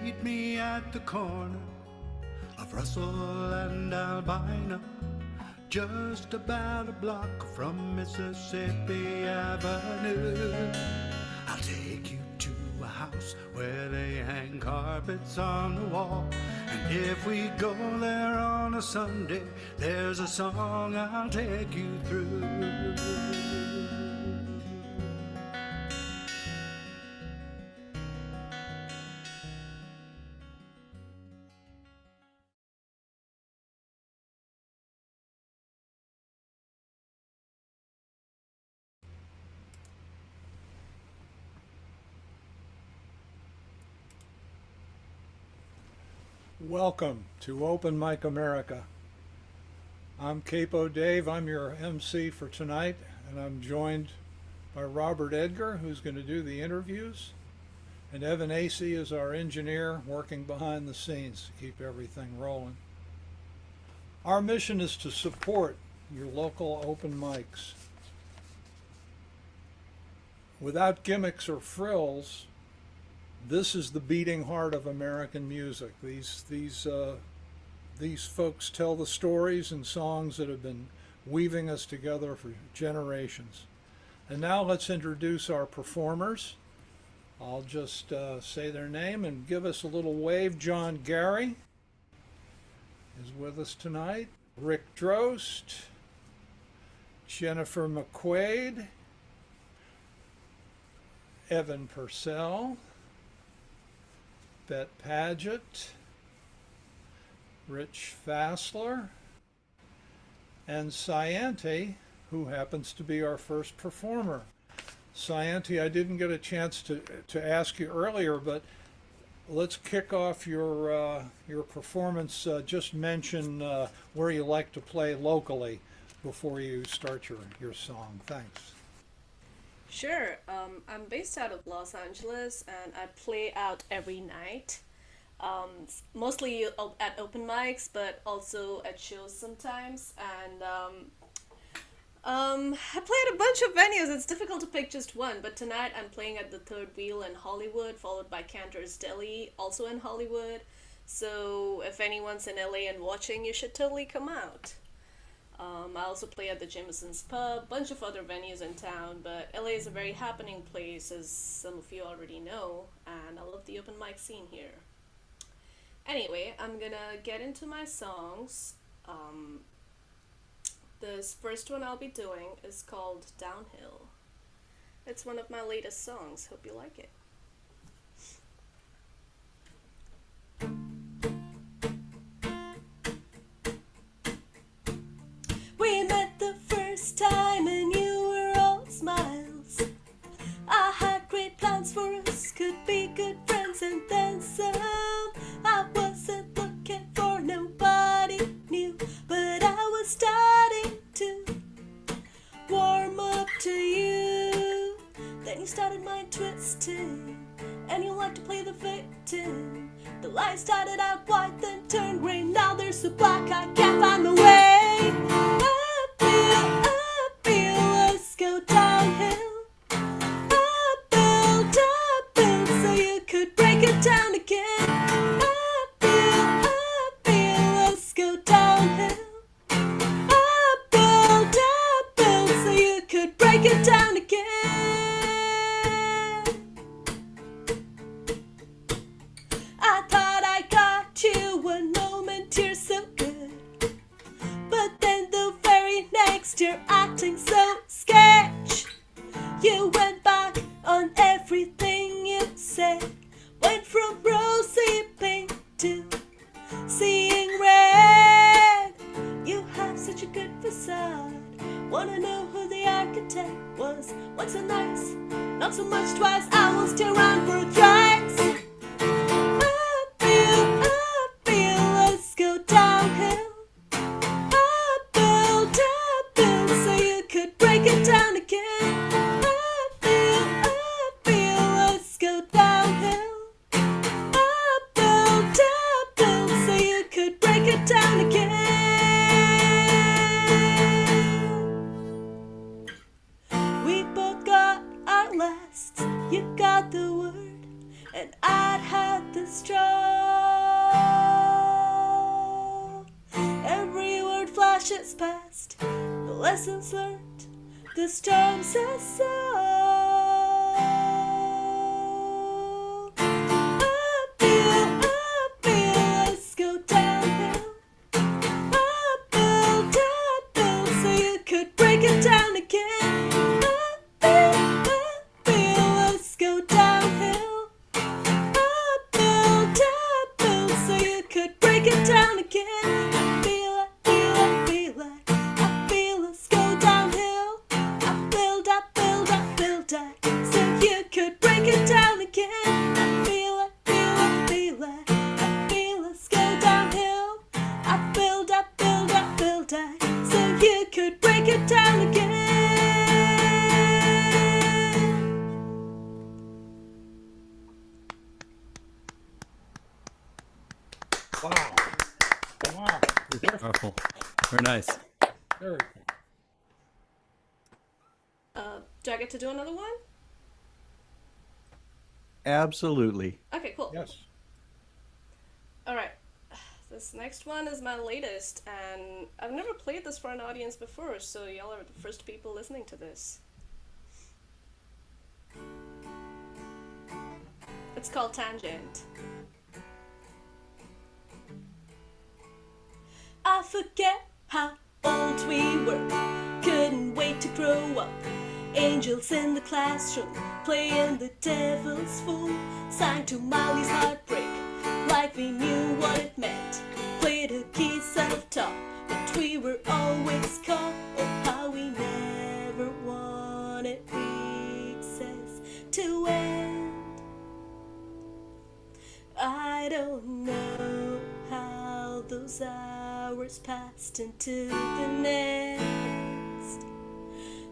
meet me at the corner of Russell and Albina, just about a block from Mississippi Avenue. I'll take you to a house where they hang carpets on the wall, and if we go there on a Sunday, there's a song I'll take you through. Welcome to Open Mic America. I'm Capo Dave. I'm your MC for tonight, and I'm joined by Robert Edgar, who's going to do the interviews, and Evan Acey is our engineer working behind the scenes to keep everything rolling. Our mission is to support your local open mics. Without gimmicks or frills, this is the beating heart of American music. These folks tell the stories and songs that have been weaving us together for generations. And now let's introduce our performers. I'll just say their name and give us a little wave. John Gary is with us tonight. Rick Drost, Jennifer McQuaid, Evan Purcell, Bette Paget, Rich Fassler, and Scianti, who happens to be our first performer. Scianti, I didn't get a chance to ask you earlier, but let's kick off your performance. Just mention where you like to play locally before you start your song. Thanks. Sure. I'm based out of Los Angeles and I play out every night. Mostly at open mics, but also at shows sometimes. And I play at a bunch of venues. It's difficult to pick just one, but tonight I'm playing at the Third Wheel in Hollywood, followed by Cantor's Deli, also in Hollywood. So if anyone's in LA and watching, you should totally come out. I also play at the Jameson's Pub, bunch of other venues in town, but LA is a very happening place, as some of you already know, and I love the open mic scene here. Anyway, I'm gonna get into my songs. This first one I'll be doing is called Downhill. It's one of my latest songs. Hope you like it. We met the first time and you were all smiles. I had great plans for us, could be good friends and then some. I wasn't looking for nobody new, but I was starting to warm up to you. Then you started mind twisting, and you like to play the victim. The light started out white, then turned gray. Now there's so black I can't find the way. Uphill, let's go downhill. Uphill, so you could break it down again. Uphill, let's go downhill. Uphill, so you could break it down again. I thought I got you one moment, you're so good, but then the very next you're acting so sketch. You went back on everything you said, went from rosy pink to seeing red. You have such a good facade. Wanna know who the architect was? Once or nice, not so much twice. I will stick around for thrice. Uphill, let's go downhill. Uphill, so you could break it down again. Uphill, let's go downhill. Uphill, so you could break it down again. We both got our lasts. You got the word, and I much has passed, the lessons learned, the storms I saw. Uphill, let's go downhill. Uphill, so you could break it down again. Uphill, let's go downhill. Uphill, so you could break it down again. I feel let's go downhill. I build, so you could break it down again. I feel let's go downhill. I build, so you could break it down again. Wow. Wow. Powerful. Very nice. Very cool. Do I get to do another one? Absolutely. Okay, cool. Yes. All right. This next one is my latest, and I've never played this for an audience before, so y'all are the first people listening to this. It's called Tangent. I forget how old we were, couldn't wait to grow up. Angels in the classroom, playing the devil's fool. Sang to Miley's heartbreak, like we knew what it meant. Played a key self-taught, but we were always caught. Oh, how we never wanted recess to end. I don't know how those hours passed into the next.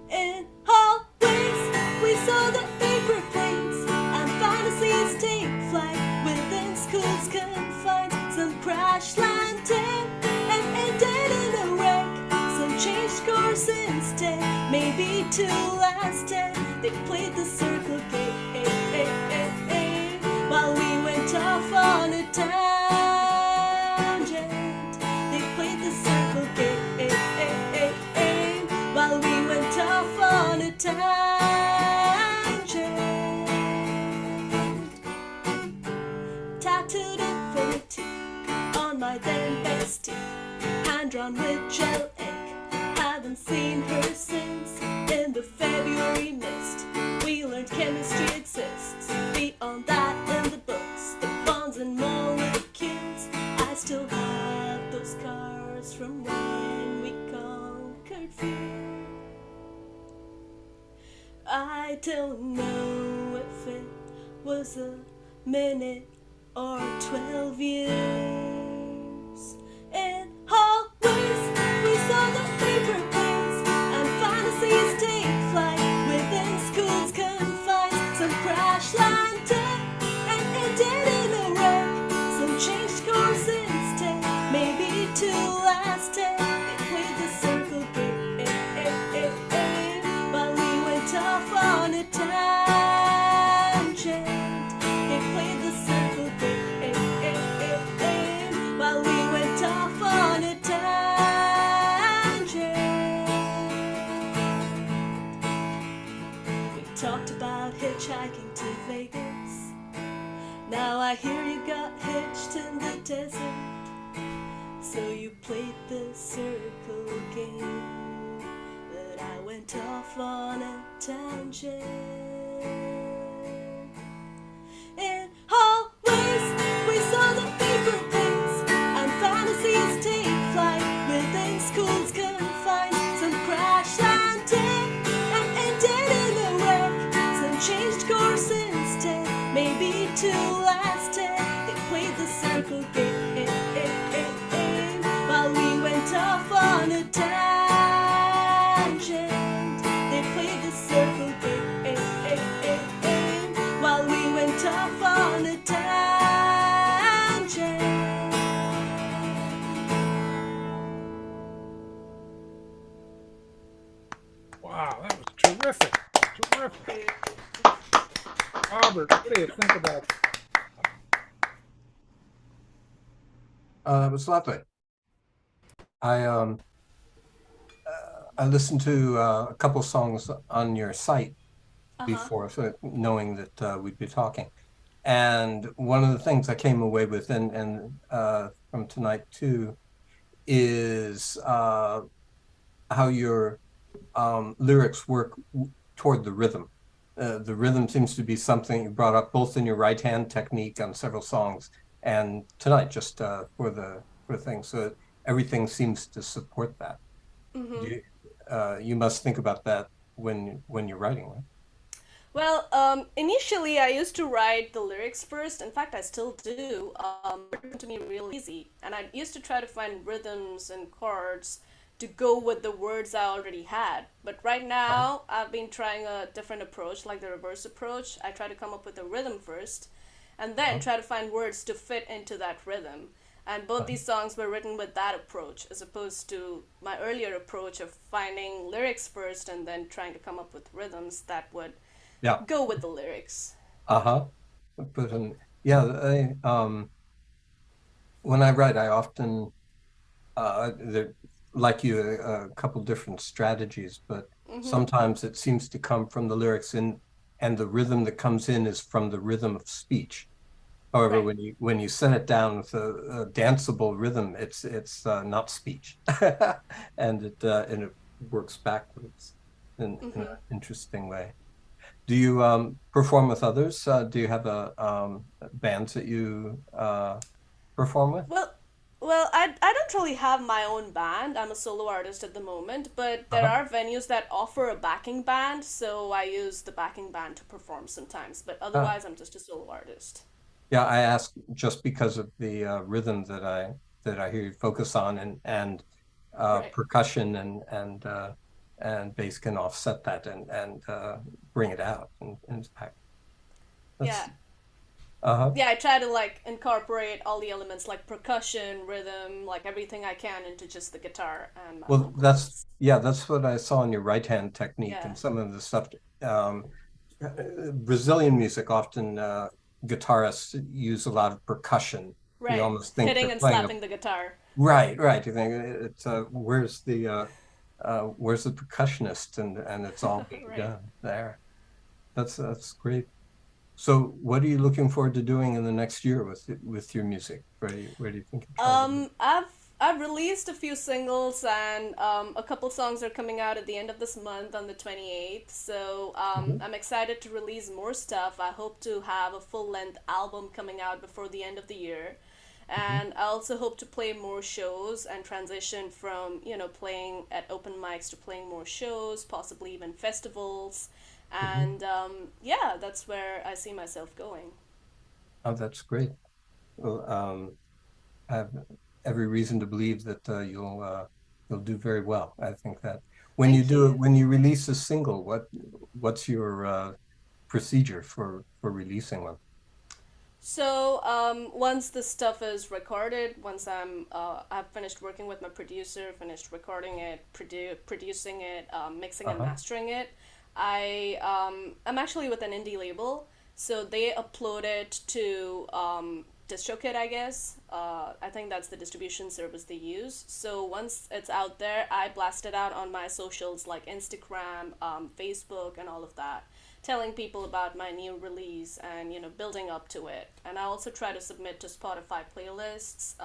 In hallways, we saw the paper planes and fantasies take flight within school's confines. Some crash landed and ended in a wreck. Some changed course instead, maybe to last 10. They played the circle game while we went off on a tangent. They played the circle game while we went off on a tangent. Tattooed infinity on my then bestie, hand drawn with gel ink. Haven't seen her since. In the February mist, we learned chemistry exists. Beyond that, in the books, the bonds and molecules. I still have those scars from when we conquered fear. I don't know if it was a minute or 12 years. In hallways, we saw the paper planes and fantasies take flight within school's confines. Some crash landed and ended in a wreck. Some changed course instead, maybe to last 10. They played the circle game while we went off on a tangent. They played the circle game while we went off on a tangent. We talked about hitchhiking to Vegas. Now I hear you got hitched in the desert. So you played the circle game, but I went off on a tangent. In hallways, we saw the paper planes and fantasies take flight within school's confines. Some crash landed and ended in a wreck. Some changed course instead, maybe to last 10. They played the circle game while we went off on a tangent. They played the circle game while we went off on a tangent. Wow, that was terrific. Terrific. Robert, what do you think about that? It was lovely. I I listened to a couple songs on your site Uh-huh. before, so knowing that we'd be talking. And one of the things I came away with, and from tonight too, is how your lyrics work toward the rhythm. The rhythm seems to be something you brought up both in your right hand technique on several songs and tonight just for things. So everything seems to support that. Mm-hmm. You must think about that when you're writing, right? Well, initially I used to write the lyrics first. In fact, I still do. It came to me real easy, and I used to try to find rhythms and chords to go with the words I already had. But right Uh-huh. now, I've been trying a different approach, like the reverse approach. I try to come up with a rhythm first, and then Uh-huh. try to find words to fit into that rhythm. And both Uh-huh. these songs were written with that approach, as opposed to my earlier approach of finding lyrics first and then trying to come up with rhythms that would Yeah. go with the lyrics. Uh-huh. But yeah, when I write, I often there, like you, a couple different strategies, but Mm-hmm. sometimes it seems to come from the lyrics in, and the rhythm that comes in is from the rhythm of speech. However, Right. when you set it down with a danceable rhythm, it's not speech, and it works backwards in an Mm-hmm. interesting way. Do you perform with others? Do you have a bands that you perform with? Well, well, I don't really have my own band. I'm a solo artist at the moment, but there Uh-huh. are venues that offer a backing band, so I use the backing band to perform sometimes. But Ah, otherwise, I'm just a solo artist. yeah, I ask just because of the rhythm that I hear you focus on, and Right. percussion and bass can offset that and bring it out and back. Yeah. That's uh-huh. Yeah, I try to like incorporate all the elements like percussion, rhythm, like everything I can into just the guitar and my Well, vocals. that's what I saw in your right hand technique Yeah. and some of the stuff. Um, Brazilian music often guitarists use a lot of percussion. You Right. almost think they're Hitting and playing a slapping the guitar. right, right. You think it's where's the percussionist and it's all being Right. done there. That's great. So what are you looking forward to doing in the next year with your music? Where do you think you're trying to go? I've released a few singles and a couple songs are coming out at the end of this month on the 28th. So Mhm. I'm excited to release more stuff. I hope to have a full length album coming out before the end of the year. Mhm. And I also hope to play more shows and transition from, playing at open mics to playing more shows, possibly even festivals. Mhm. And yeah, that's where I see myself going. Oh, that's great. Well, I have every reason to believe that you'll do very well. I think that Thank you. when you release a single, what's your procedure for releasing one? So once the stuff is recorded, once I've finished working with my producer, finished recording it, producing it, mixing and Uh-huh. mastering it, I'm actually with an indie label, so they upload it to DistroKid, I guess. I think that's the distribution service they use. So once it's out there, I blast it out on my socials like Instagram, Facebook, and all of that, telling people about my new release and building up to it. And I also try to submit to Spotify playlists,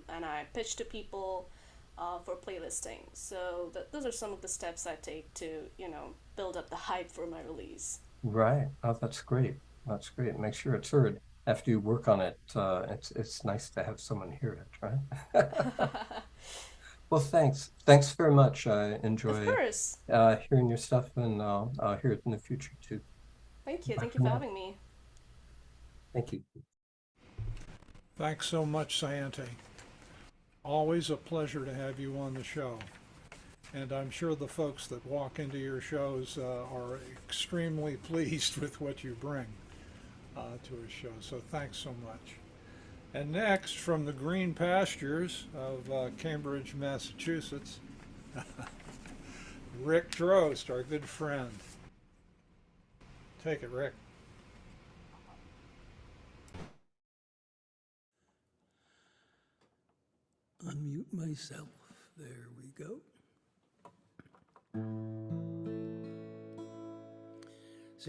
and I pitch to people for playlisting. So those are some of the steps I take to build up the hype for my release. Right. Oh, that's great. That's great. Make sure it's heard. After you work on it, it's nice to have someone hear it, right? Well, thanks. Thanks very much. I Of enjoy course. hearing your stuff, and I'll hear it in the future too. Thank you. Bye Thank you for for now. having me. Thank you. Thanks so much, Sayante. Always a pleasure to have you on the show. And I'm sure the folks that walk into your shows are extremely pleased with what you bring to a show. So thanks so much. And next, from the green pastures of Cambridge, Massachusetts, Rick Drost, our good friend. Take it, Rick. Unmute myself. There we go. See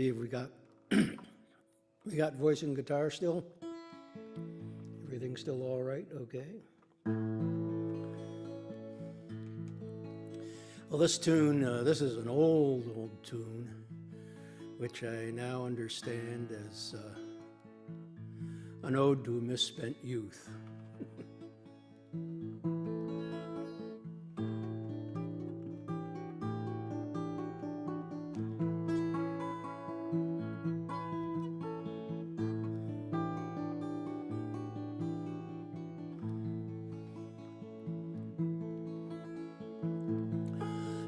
if we got we got voice and guitar still. Everything's still all right. Okay. Well, this tune, this is an old tune, which I now understand as an ode to a misspent youth.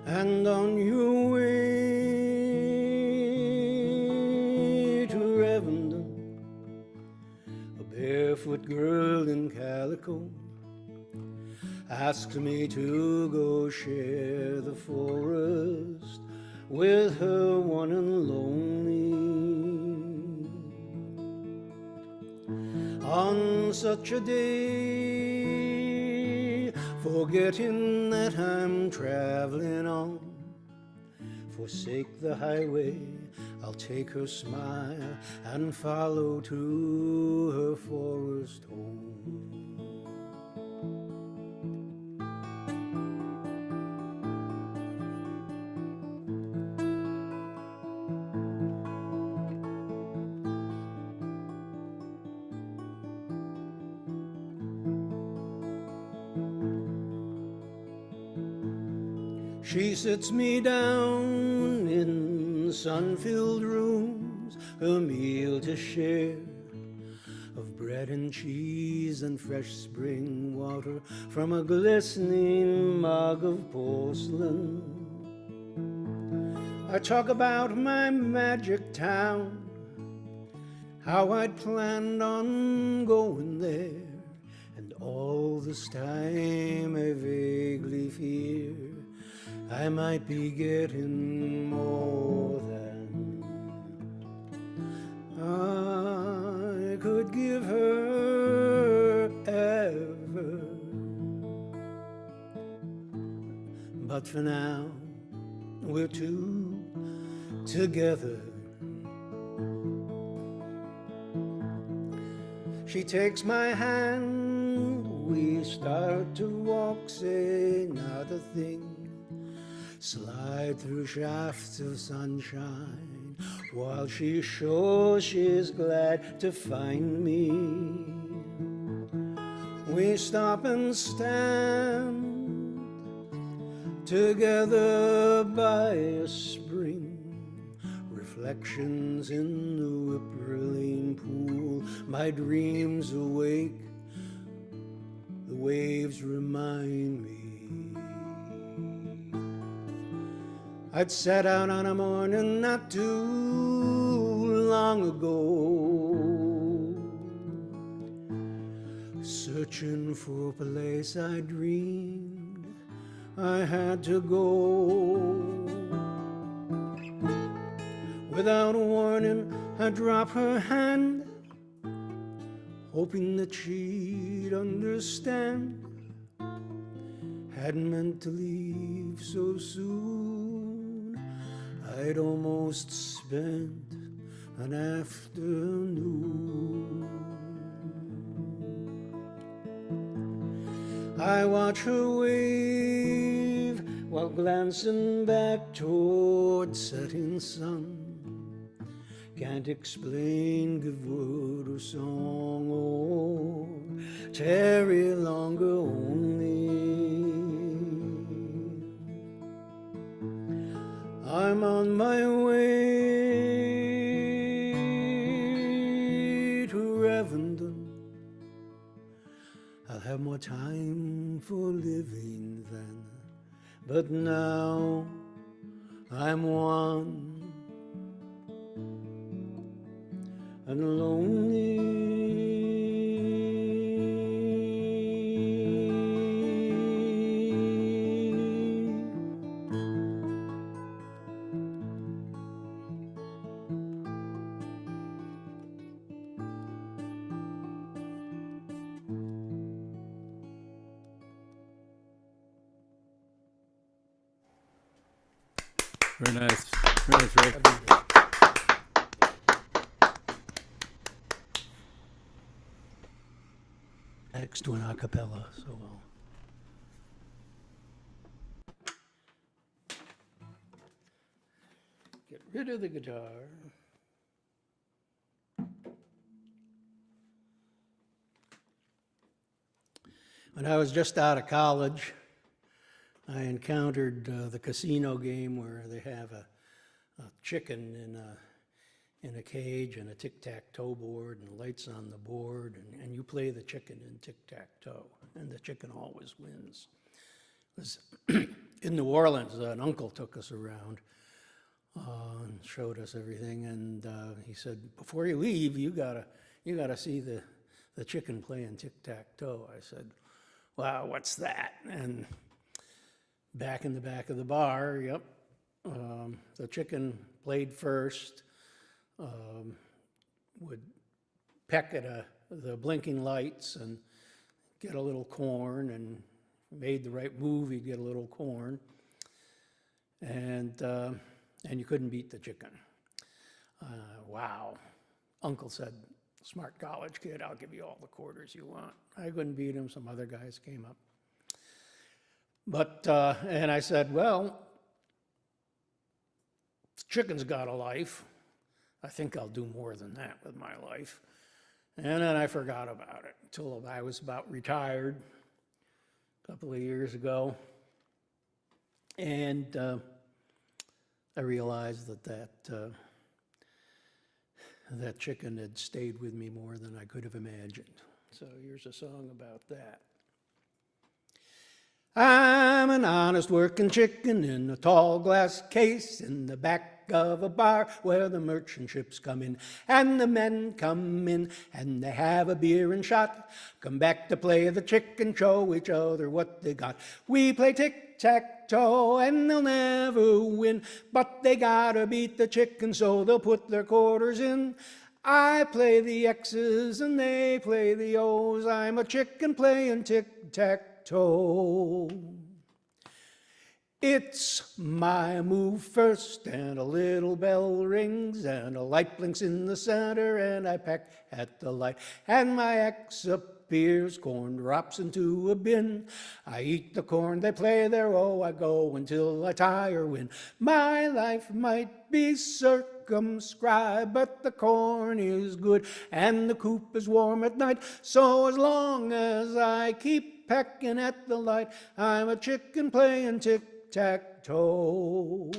And on your way to Revendon, a barefoot girl in calico asked me to go share the forest with her one and lonely. On such a day, forgetting that I'm traveling on, forsake the highway, I'll take her smile and follow to her forest home. She sits me down in sun-filled rooms, her meal to share, of bread and cheese and fresh spring water from a glistening mug of porcelain. I talk about my magic town, how I'd planned on going there, and all this time I vaguely fear I might be getting more than I could give her ever. But for now, we're two together. She takes my hand, we start to walk, say not a thing. Slide through shafts of sunshine while she shows she's glad to find me. We stop and stand together by a spring, reflections in the whirling pool. My dreams awake, the waves remind me. I'd set out on a morning not too long ago, searching for a place I dreamed I had to go. Without warning, I drop her hand, hoping that she'd understand. Hadn't meant to leave so soon, I'd almost spent an afternoon. I watch her wave while glancing back toward setting sun. Can't explain, give word or song, or tarry longer only. I'm on my way to Revendon. I'll have more time for living then, but now I'm one and lonely. Very nice. Very nice, Rick. Next one a cappella, so I'll get rid of the guitar. When I was just out of college, I encountered the casino game where they have a chicken in a cage and a tic-tac-toe board and lights on the board, and you play the chicken in tic-tac-toe, and the chicken always wins. It was in New Orleans. An uncle took us around and showed us everything, and he said, "Before you leave, you gotta see the chicken playing tic-tac-toe." I said, "Wow, what's that?" And back in the back of the bar, yep, the chicken played first, would peck at the blinking lights and get a little corn, and made the right move, he'd get a little corn, and you couldn't beat the chicken. Wow. Uncle said, "Smart college kid, I'll give you all the quarters you want." I couldn't beat him. Some other guys came up. But, and I said, "Well, chicken's got a life. I think I'll do more than that with my life." And then I forgot about it until I was about retired a couple of years ago. And I realized that chicken had stayed with me more than I could have imagined. So here's a song about that. I'm an honest working chicken in a tall glass case in the back of a bar where the merchant ships come in, and the men come in and they have a beer and shot, come back to play the chicken, show each other what they got. We play tic-tac-toe and they'll never win, but they gotta beat the chicken, so they'll put their quarters in. I play the X's and they play the O's. I'm a chicken playing tic-tac-toe. It's my move first, and a little bell rings, and a light blinks in the center, and I peck at the light, and my X appears, corn drops into a bin. I eat the corn, they play their O, I go until I tie or win. My life might be circumscribed, but the corn is good, and the coop is warm at night, so as long as I keep pecking at the light, I'm a chicken playing tic-tac-toe.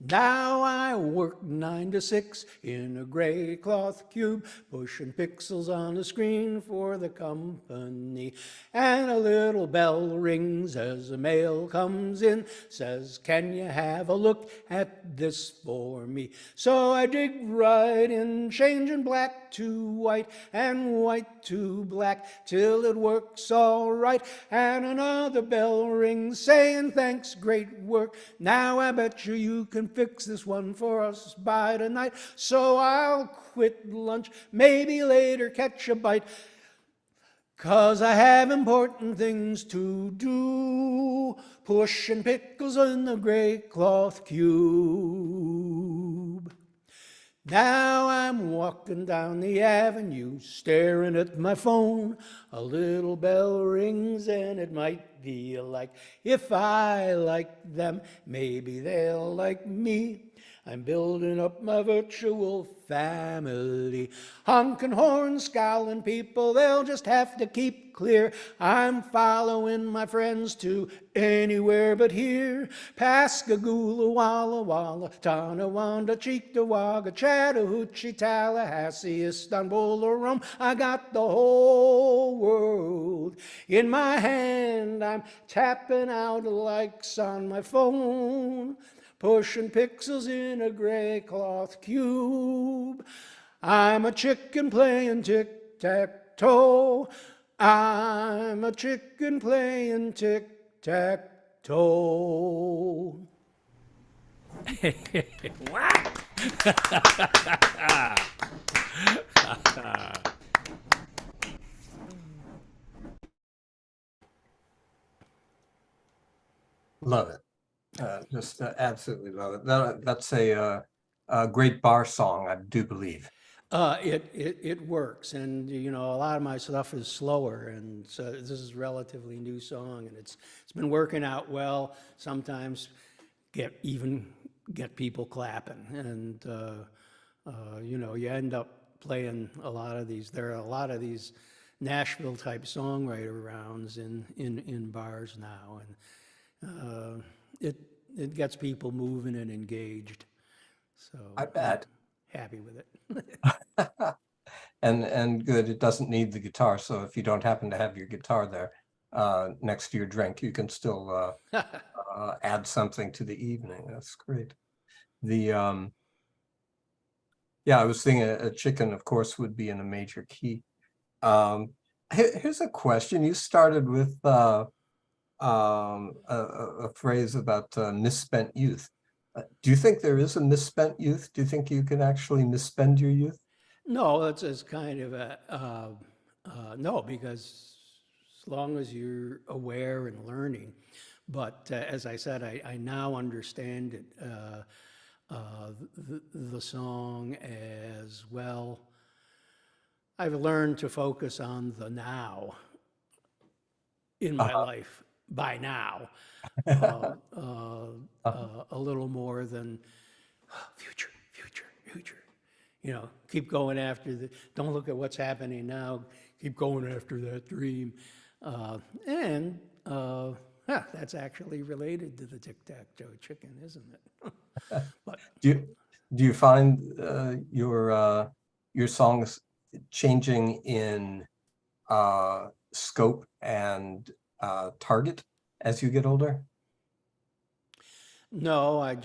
Now I work 9 to 6 in a gray cloth cube, pushing pixels on the screen for the company. And a little bell rings as the mail comes in, says, "Can you have a look at this for me?" So I dig right in, changing black to white and white to black, till it works all right. And another bell rings saying, "Thanks, great work. Now I bet you can fix this one for us by tonight." So I'll quit lunch, maybe later catch a bite, 'cause I have important things to do, pushing pickles in the gray cloth cube. Now I'm walking down the avenue, staring at my phone. A little bell rings and it might be alike. If I like them, maybe they'll like me. I'm building up my virtual family. Honking horns, scowling people, they'll just have to keep clear. I'm following my friends to anywhere but here. Pascagoula, Walla Walla, Tonawanda, Cheektowaga, Chattahoochee, Tallahassee, Istanbul, or Rome. I got the whole world in my hand. I'm tapping out likes on my phone, pushing pixels in a gray cloth cube. I'm a chicken playing tic-tac-toe. I'm a chicken playing tic-tac-toe. Wow. Love it. Just absolutely love it. That's a great bar song, I do believe. It works, and you know, a lot of my stuff is slower, and so this is a relatively new song, and it's been working out well. Sometimes get people clapping, and you know, you end up playing a lot of these. There are a lot of these Nashville type songwriter rounds in bars now, and it gets people moving and engaged. So I bet. happy with it. And good, it doesn't need the guitar, so if you don't happen to have your guitar there next to your drink, you can still add something to the evening. That's great. The yeah, I was thinking a chicken, of course, would be in a major key. Here's a question. You started with a phrase about misspent youth. Do you think there is a misspent youth? Do you think you can actually misspend your youth? No, it's kind of a no, because as long as you're aware and learning. But as I said, I now understand it, the song as well. I've learned to focus on the now in my life by now, a little more than future, future, future. You know, keep going after don't look at what's happening now, keep going after that dream. And that's actually related to the tic-tac-toe chicken, isn't it? But Do you find your songs changing in scope and target as you get older? no, I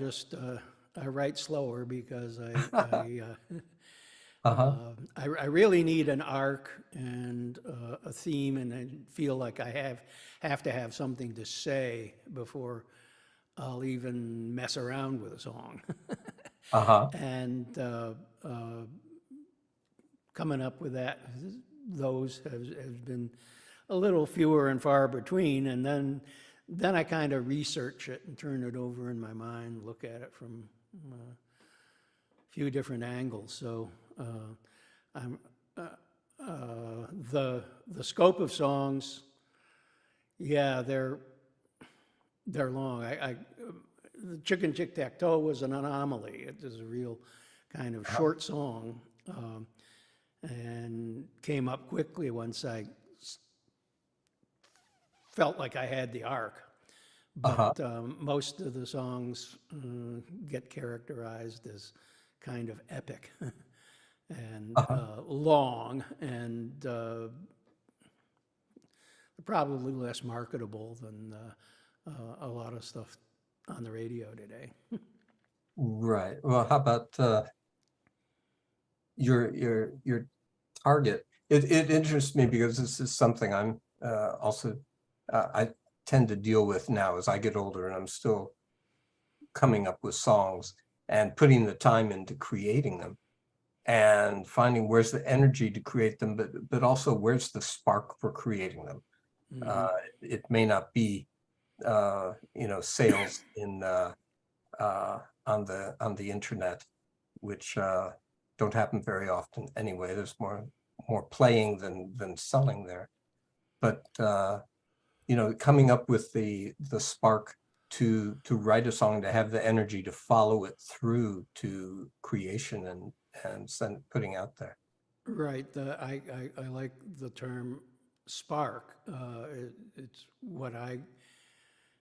write slower because I really need an arc and a theme, and I feel like I have to have something to say before I'll even mess around with a song. Uh-huh. And coming up with those has been a little fewer and far between, and then I kind of research it and turn it over in my mind, look at it from a few different angles. So I'm the scope of songs, yeah, they're long. The Chicken Tic Tac Toe was an anomaly. It was a real kind of short song, and came up quickly once I felt like I had the arc. But most of the songs get characterized as kind of epic and long, and probably less marketable than a lot of stuff on the radio today. Right. Well, how about your target? It interests me because this is something I'm also I tend to deal with now as I get older, and I'm still coming up with songs and putting the time into creating them and finding where's the energy to create them, but also where's the spark for creating them. It may not be sales in on the internet, which don't happen very often anyway. There's more playing than selling there. But coming up with the spark to write a song, to have the energy to follow it through to creation and putting out there. Right. I like the term spark. It's what I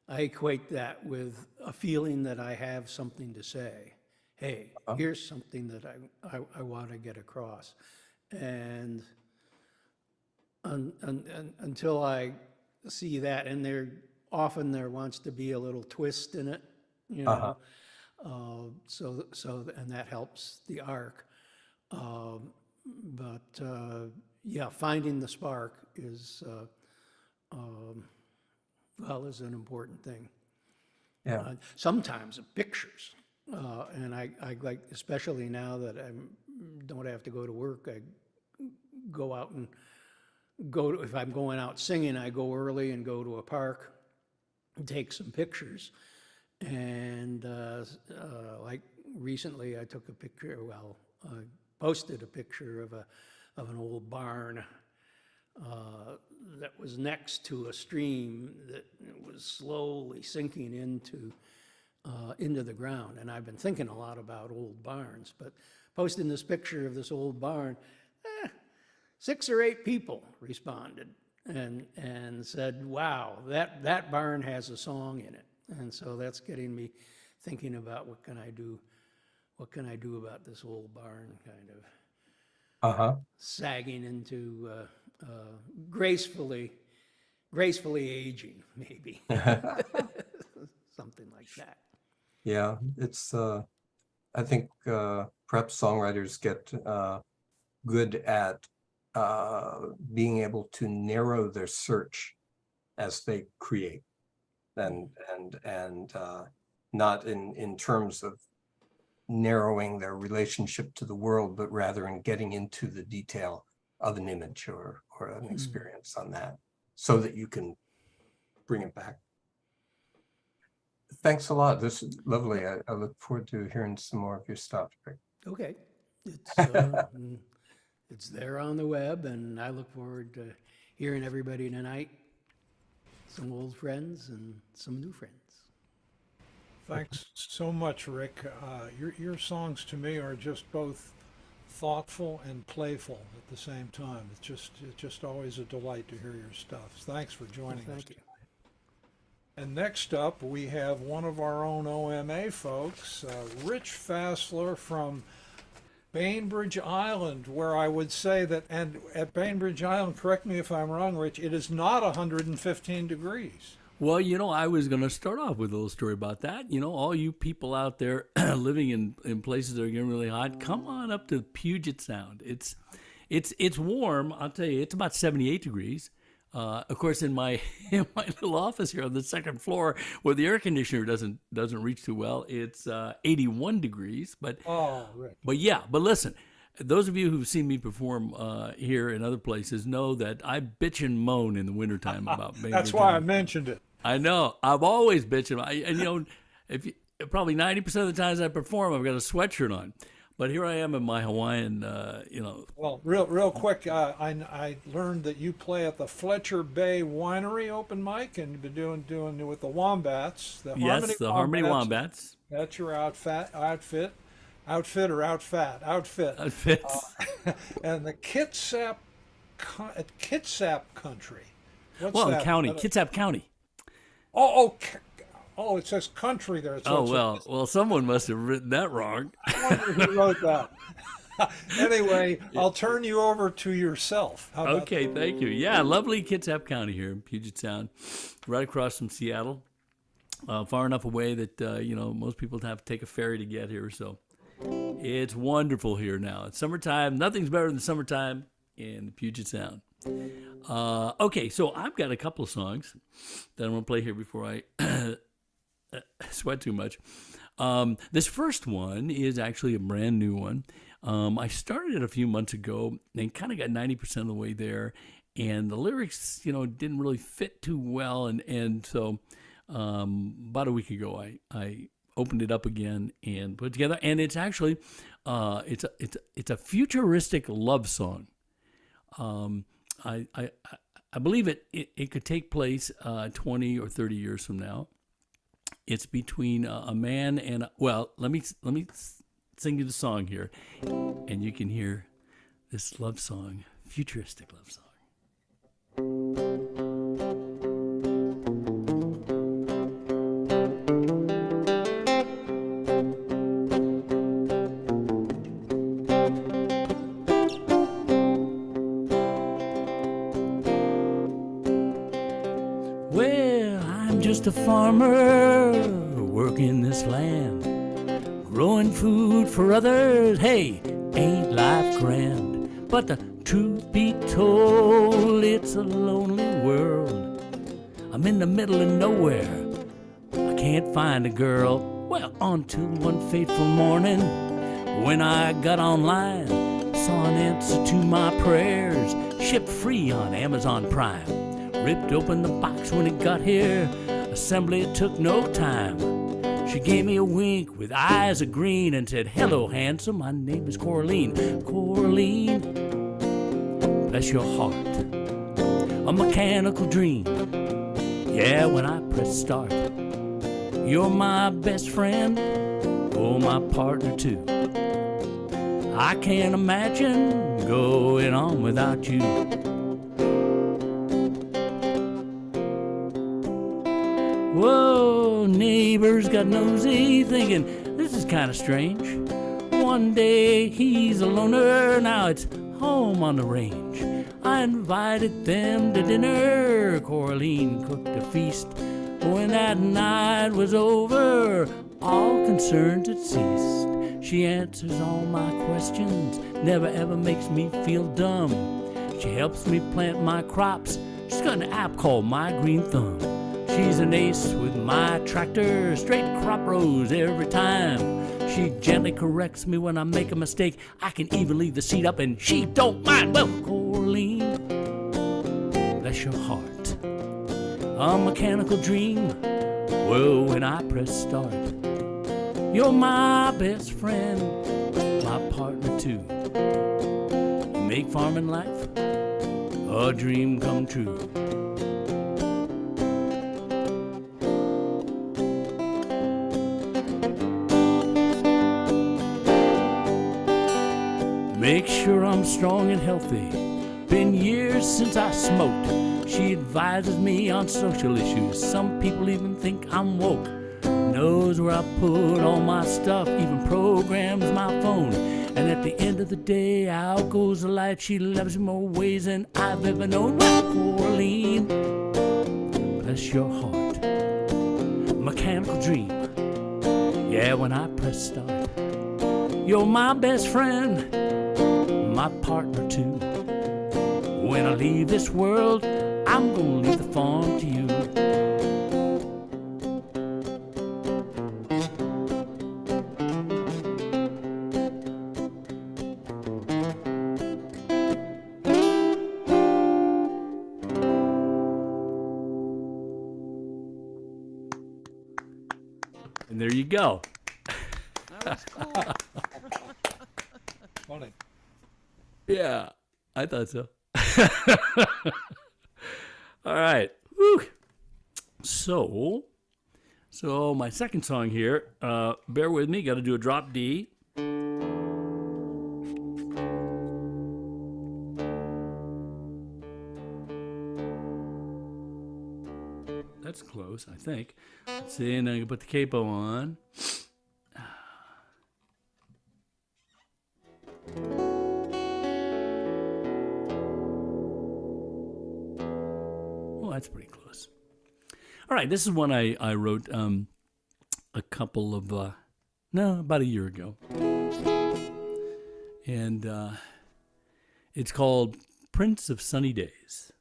equate that with a feeling that I have something to say. Hey, here's something that I want to get across. And until I see that, and there wants to be a little twist in it, you know. And that helps the arc. Yeah, finding the spark is is an important thing. Yeah. Sometimes pictures, and I like, especially now that I don't have to go to work, I go out and if I'm going out singing, I go early and go to a park and take some pictures. And like recently, I took a picture. Posted a picture of an old barn that was next to a stream that was slowly sinking into the ground. And I've been thinking a lot about old barns, but posting this picture of this old barn, 6 or 8 people responded and said, "Wow, that barn has a song in it." And so that's getting me thinking about what can I do about this old barn kind of sagging into gracefully aging, maybe. Something like that. Yeah, it's, I think perhaps songwriters get good at being able to narrow their search as they create, and not in terms of narrowing their relationship to the world, but rather in getting into the detail of an image or an experience on that, so that you can bring it back. Thanks a lot. This is lovely. I look forward to hearing some more of your stuff, Rick. Okay. It's there on the web, and I look forward to hearing everybody tonight. Some old friends and some new friends. Thanks so much, Rick. Your songs to me are just both thoughtful and playful at the same time. It's just always a delight to hear your stuff. Thanks for joining us. Thank you. And next up, we have one of our own OMA folks, Rich Fassler from Bainbridge Island, where I would say that, and at Bainbridge Island, correct me if I'm wrong, Rich, it is not 115 degrees. Well, I was going to start off with a little story about that. All you people out there living in places that are getting really hot, come on up to Puget Sound. It's warm. I'll tell you, it's about 78 degrees. Of course, in my little office here on the second floor, where the air conditioner doesn't reach too well, it's 81 degrees. But Rick. But listen, those of you who've seen me perform here and other places know that I bitch and moan in the wintertime about Bainbridge. That's why I mentioned it. I know. I've always bitched. Probably 90% of the times I perform, I've got a sweatshirt on. But here I am in my Hawaiian, Well, real quick, I learned that you play at the Fletcher Bay Winery open mic, and you've been doing with the Wombats. The Harmony Wombats. That's your outfit, and the Kitsap country. What's that? County, Kitsap County. Oh, it says country there. Well, someone must have written that wrong. I wonder who wrote that. Anyway, I'll turn you over to yourself. How about Okay, that? thank you. Yeah, lovely Kitsap County here in Puget Sound, right across from Seattle, far enough away that most people have to take a ferry to get here. So it's wonderful here now. It's summertime. Nothing's better than summertime in Puget Sound. Okay, so I've got a couple of songs that I'm going to play here before I sweat too much. This first one is actually a brand new one. I started it a few months ago and kind of got 90% of the way there, and the lyrics, didn't really fit too well, and so about a week ago I opened it up again and put it together, and it's actually it's a futuristic love song. I believe it could take place 20 or 30 years from now. It's between a man and let me sing you the song here, and you can hear this love song, futuristic love song. Just a farmer working this land, growing food for others. Hey, ain't life grand? But the truth be told, it's a lonely world. I'm in the middle of nowhere, I can't find a girl. Well, until one fateful morning, when I got online, saw an answer to my prayers, shipped free on Amazon Prime. Ripped open the box when it got here. Assembly, it took no time. She gave me a wink with eyes of green and said, "Hello, handsome, my name is Coraline." Coraline, bless your heart, a mechanical dream. Yeah, when I press start, you're my best friend, oh, my partner too. I can't imagine going on without you. Whoa, neighbors got nosy, thinking this is kind of strange. One day he's a loner, now it's home on the range. I invited them to dinner. Coraline cooked a feast. When that night was over, all concerns had ceased. She answers all my questions, never ever makes me feel dumb. She helps me plant my crops. She's got an app called My Green Thumb. She's an ace with my tractor, straight crop rows every time. She gently corrects me when I make a mistake. I can even leave the seat up and she don't mind. Well, Coraline, bless your heart, a mechanical dream. Well, when I press start, you're my best friend, my partner too. You make farming life a dream come true. Make sure I'm strong and healthy. Been years since I smoked. She advises me on social issues. Some people even think I'm woke. Knows where I put all my stuff, even programs my phone. And at the end of the day, out goes the light. She loves me more ways than I've ever known. Well, Coraline, bless your heart, mechanical dream. Yeah, when I press start, you're my best friend, my partner too. When I leave this world, I'm gonna leave the farm to you. And there you go. That was cool. Funny. Yeah, I thought so. All right. Whew. So my second song here, bear with me, got to do a drop D. That's close, I think. Let's see, and then I can put the capo on. Oh, that's pretty close. All right, this is one I wrote a couple of, about a year ago. And it's called Prince of Sunny Days.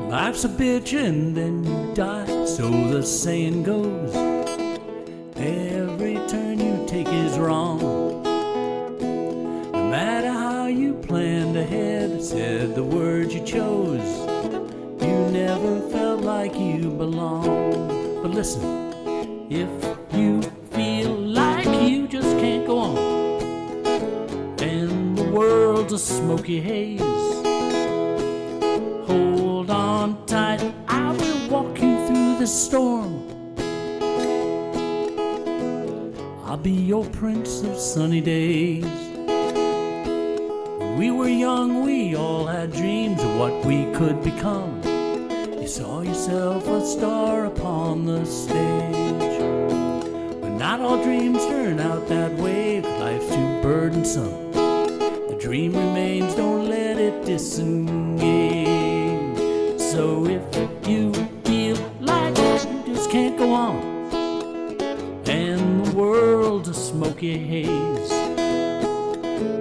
Life's a bitch and then you die, so the saying goes. Every turn you take is wrong. No matter how you planned ahead, said the words you chose, you never felt like you belonged. But listen, if you feel like you just can't go on, and the world's a smoky haze, hold on tight, I will walk you through the storm. I'll be your prince of sunny days. When we were young, we all had dreams of what we could become. You saw yourself a star upon the stage. But not all dreams turn out that way, 'cause life's too burdensome. The dream remains, don't let it disengage. So if you feel like you just can't go on, and the world's a smoky haze,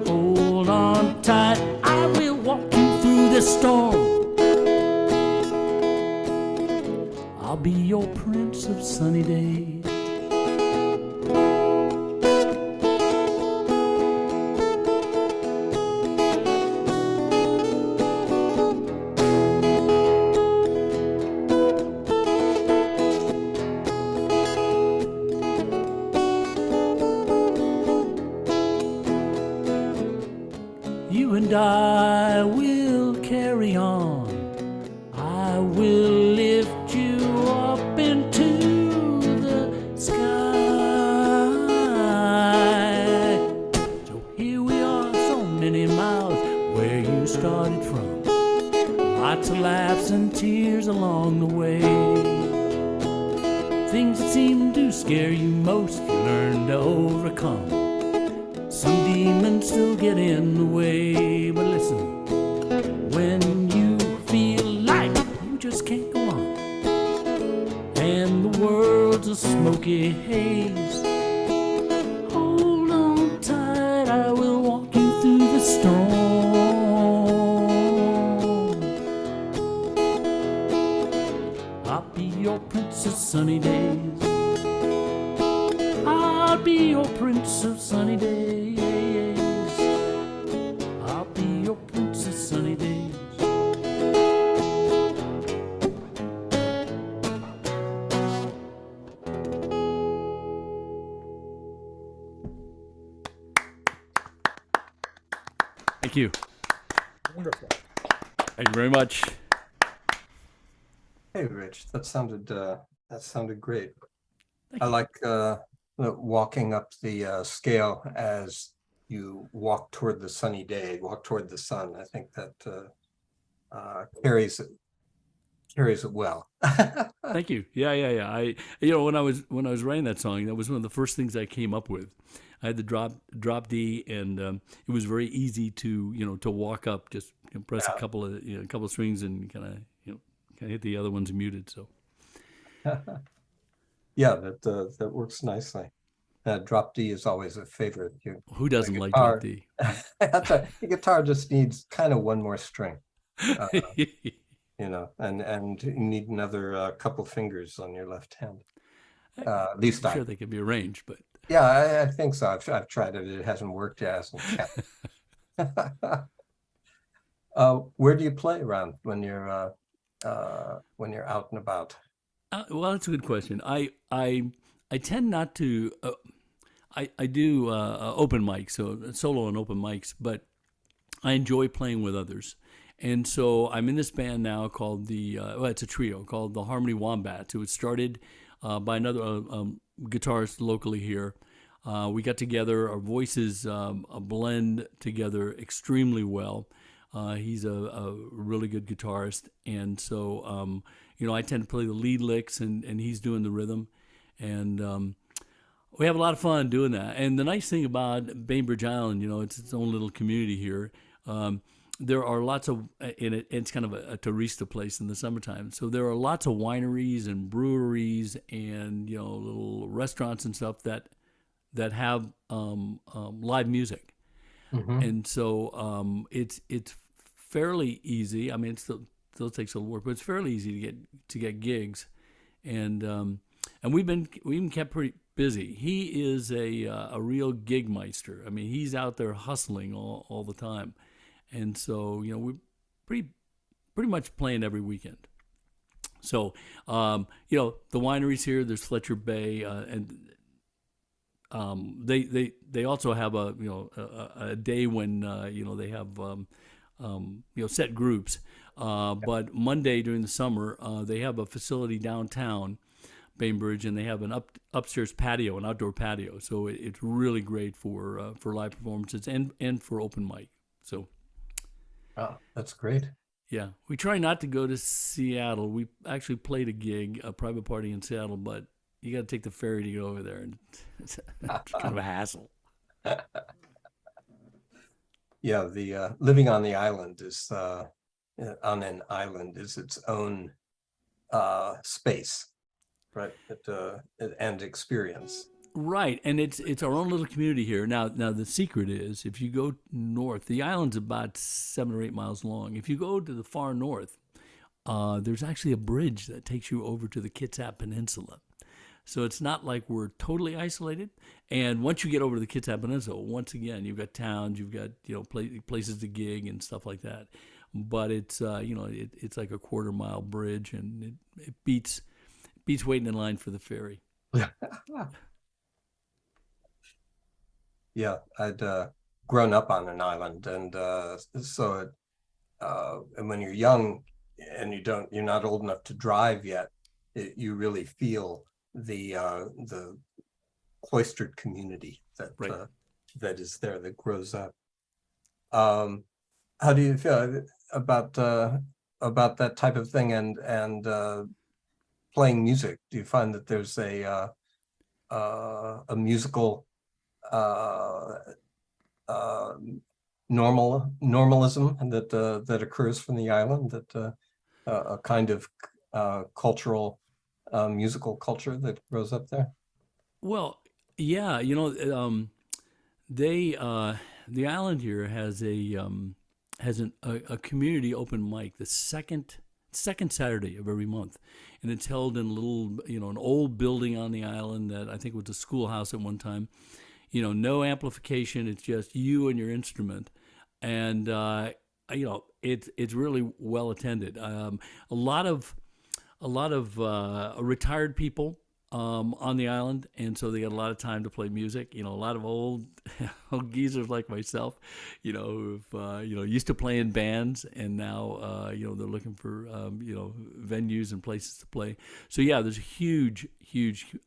hold on tight, I will walk you storm. I'll be your prince of sunny days. You and I will carry on. I will lift you up into the sky. So here we are, so many miles where you started from. Lots of laughs and tears along the way. Things that seem to scare you most, you learn to overcome. Some demons still get in the way, but listen, when you feel like you just can't go on, and the world's a smoky haze, hold on tight, I will walk you through the storm. I'll be your prince of sunny days. I'll be your prince of sunny days. I'll be your prince of sunny days. Thank you. Wonderful. Thank you very much. Hey, Rich, that sounded great. I like walking up the scale as you walk toward the sunny day, walk toward the sun. I think that carries it well. Thank you. Yeah. When I was writing that song, that was one of the first things I came up with. I had the drop D, and it was very easy to walk up, just press a couple of strings and kind of hit the other ones muted. So Yeah, that works nicely. Drop D is always a favorite. Who doesn't like drop D? That's right. The guitar just needs kind of one more string, and you need another couple fingers on your left hand. At least I'm sure they can be arranged, but yeah, I think so. I've tried it. It hasn't worked. It hasn't kept. Where do you play around when you're out and about? well, that's a good question. I tend not to. I do open mics, so solo and open mics, but I enjoy playing with others. And so I'm in this band now called it's a trio called the Harmony Wombats. It was started by another guitarist locally here. We got together, our voices blend together extremely well. He's a really good guitarist, and so I tend to play the lead licks, and he's doing the rhythm, and we have a lot of fun doing that. And the nice thing about Bainbridge Island, it's its own little community here. There are lots of in it. It's kind of a tourista place in the summertime, so there are lots of wineries and breweries and little restaurants and stuff that have live music. Mm-hmm. And so it's fairly easy. I mean, it still takes a little work, but it's fairly easy to get gigs, and we've been kept pretty busy. He is a real gig meister. I mean, he's out there hustling all the time, and so we're pretty much playing every weekend. So the wineries here. There's Fletcher Bay, and they also have a day when they have set groups. But Monday during the summer they have a facility downtown Bainbridge, and they have an upstairs patio, an outdoor patio. So it's really great for live performances and for open mic. So, oh, that's great. Yeah, we try not to go to Seattle. We actually played a gig, a private party in Seattle, but you got to take the ferry to go over there, and it's kind of a hassle. Yeah, the living on the island is on an island is its own space, right? And experience. Right, and it's our own little community here. Now the secret is if you go north, the island's about 7 or 8 miles long. If you go to the far north, there's actually a bridge that takes you over to the Kitsap Peninsula. So it's not like we're totally isolated. And once you get over to the Kitsap Peninsula, once again, you've got towns, you've got places to gig and stuff like that. But it's it's like a 1/4 mile bridge, and it beats waiting in line for the ferry. Yeah, I'd grown up on an island, and and when you're young and you're not old enough to drive yet, you really feel the cloistered community Right. that is there, that grows up. How do you feel about that type of thing, and playing music? Do you find that there's a musical normalism that occurs from the island, that a kind of cultural musical culture that grows up there? Well, yeah, the island here has a community open mic the second Saturday of every month, and it's held in a little an old building on the island that I think was a schoolhouse at one time. No amplification. It's just you and your instrument, and it's really well attended. A lot of retired people on the island, and so they got a lot of time to play music. A lot of old geezers like myself, who've used to play in bands, and now they're looking for venues and places to play. So yeah, there's a huge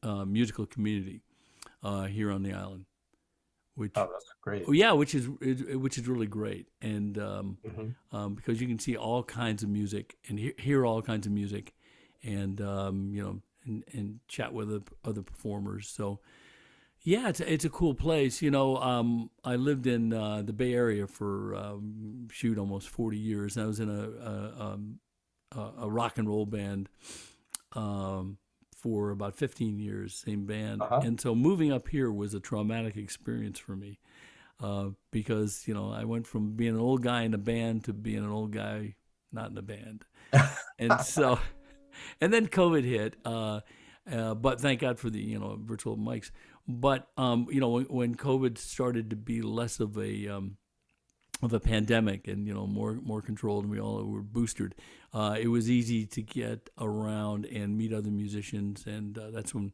musical community here on the island, which that's great. yeah, which is really great, and because you can see all kinds of music and hear all kinds of music, and and chat with other performers. So yeah, it's a cool place. I lived in the Bay Area for almost 40 years, and I was in a rock and roll band for about 15 years, same band. And so moving up here was a traumatic experience for me, because I went from being an old guy in a band to being an old guy not in a band. And so and then COVID hit, but thank God for the virtual mics. But when COVID started to be less of a pandemic and more controlled, and we all were boosted, it was easy to get around and meet other musicians, and that's when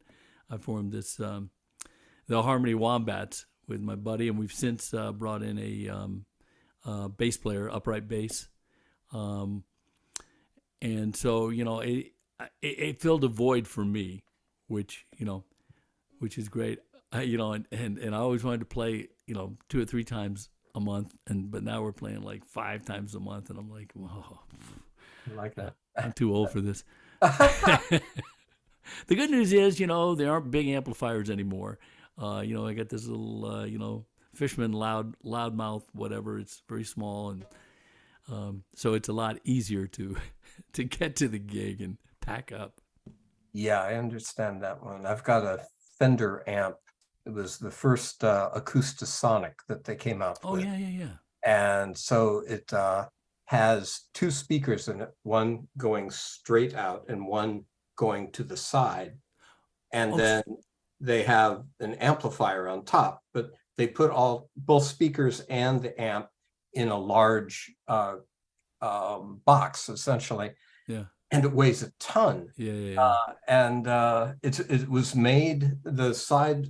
I formed this the Harmony Wombats with my buddy, and we've since brought in a bass player, upright bass. And so, it filled a void for me, which is great. And I always wanted to play, 2 or 3 times a month, but now we're playing like 5 times a month, and I'm like, whoa, I like that. I'm too old for this. The good news is, there aren't big amplifiers anymore. I got this little, Fishman loudmouth, whatever. It's very small, and so it's a lot easier to get to the gig and pack up. Yeah, I understand that one. I've got a Fender amp. It was the first Acoustasonic that they came out with. Oh, yeah. And so it has 2 speakers in it, one going straight out and one going to the side. And then they have an amplifier on top, but they put both speakers and the amp in a large box, essentially. Yeah. And it weighs a ton. Yeah. And it was made, the side